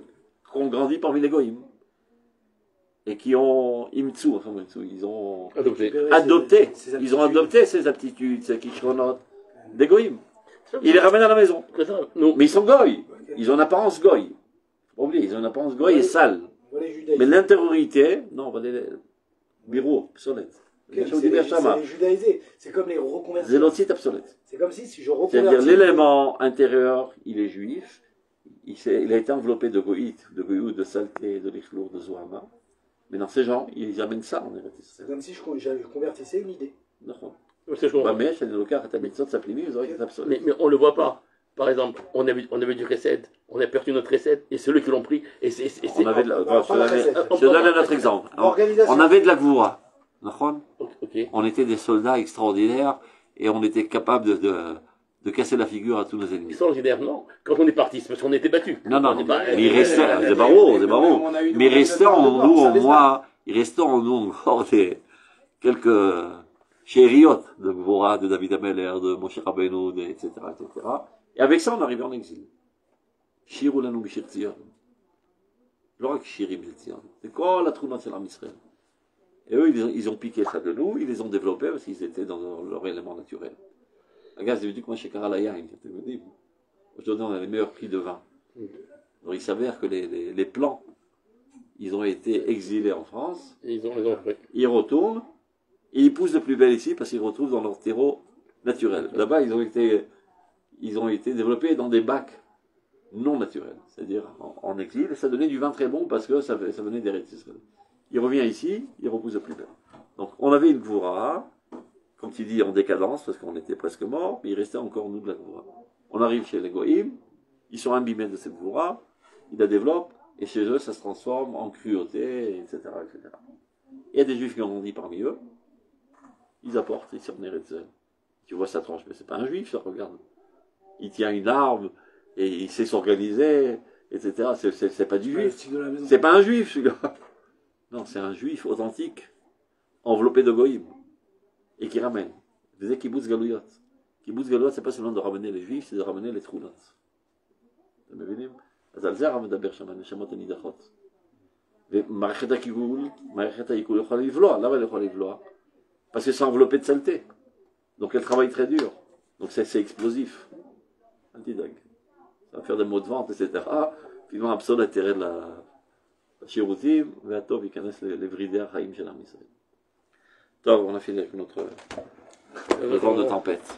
qui ont grandi parmi les Goïm. Et qui ont ils ont adopté ces aptitudes, ces kishronot des goïm. Ils les ramènent à la maison. Mais ils sont goïs. Ils ont une apparence goï. Faut pas oublier, ils ont une apparence goï et sale. Mais l'intériorité, non, on va les bureaux, obsolètes. C'est les judaïsés. C'est comme les reconvertis. Zélotzit obsolète. C'est comme si je reconvertis. C'est-à-dire l'élément intérieur, il est juif. Il a été enveloppé de goït, de goïou, de saleté, de lichlour, de zohama. Mais dans ces gens, ils amènent ça en Eretz Israël. C'est comme si je convertissais une idée. Mais on ne le voit pas. Par exemple, on avait du recette, on a perdu notre recette, et ceux qui l'ont pris, on avait de la, je te donne un autre exemple. On avait de la gvoura. Okay. On était des soldats extraordinaires, et on était capable de casser la figure à tous nos ennemis. Extraordinaire, non. Quand on est parti, c'est parce qu'on était battus. Non. Mais il restait, c'est barreau. Mais il restait en nous encore quelques chériotes de Gvora, de David Ameller, de Moshe Rabbeinu, etc., etc. Et avec ça, on arrivait en exil. Shirou lanu b'shir Tzion. Le Shirim Tzion. C'est quoi la Trouna de Israël? Et eux, ils ont piqué ça de nous, ils les ont développés parce qu'ils étaient dans leur élément naturel. Regarde, c'est que moi, chez Karalaïa, aujourd'hui, on a les meilleurs prix de vin. Alors, il s'avère que les plants, ils ont été exilés en France. Et ils retournent, et ils poussent de plus belle ici parce qu'ils retrouvent dans leur terreau naturel. Là-bas, ils ont été développés dans des bacs non naturels, c'est-à-dire en exil, et ça donnait du vin très bon parce que ça venait des Eretz. Il revient ici, il repousse de plus belle. Donc, on avait une Gvoura, comme tu dis, en décadence, parce qu'on était presque morts, mais il restait encore nous de la Gvoura. On arrive chez les Goïm, ils sont imbibés de cette Gvoura, ils la développent, et chez eux, ça se transforme en cruauté, etc., etc. Il y a des Juifs qui ont grandi parmi eux, ils apportent, ils sont Eretz. Tu vois sa tranche, mais c'est pas un Juif, ça, regarde. Il tient une arme, et il sait s'organiser, etc. C'est pas du Juif. C'est pas un Juif, celui-là. Non, c'est un Juif authentique, enveloppé de Goïm. Et qui ramène. Je disais Kibbutz Galouyot. Kibbutz Galouyot, c'est pas seulement de ramener les Juifs, c'est de ramener les Troulot. Vous m'avez אז על זה הרב מדבר שם, הנשמות הנידחות. ומערכת הקיגול, מערכת העיכול יכולה לבלוע. למה elle יכולה לבלוע? Parce que c'est enveloppé de saleté. Donc elle travaille très dur. Donc c'est explosif. Antidag. Ça va faire des mots de vente, etc. Finalement, Absol תרד לשירותים, והטוב ייכנס לברידי החיים של עם ישראל. טוב, on a fini avec notre vent de tempête.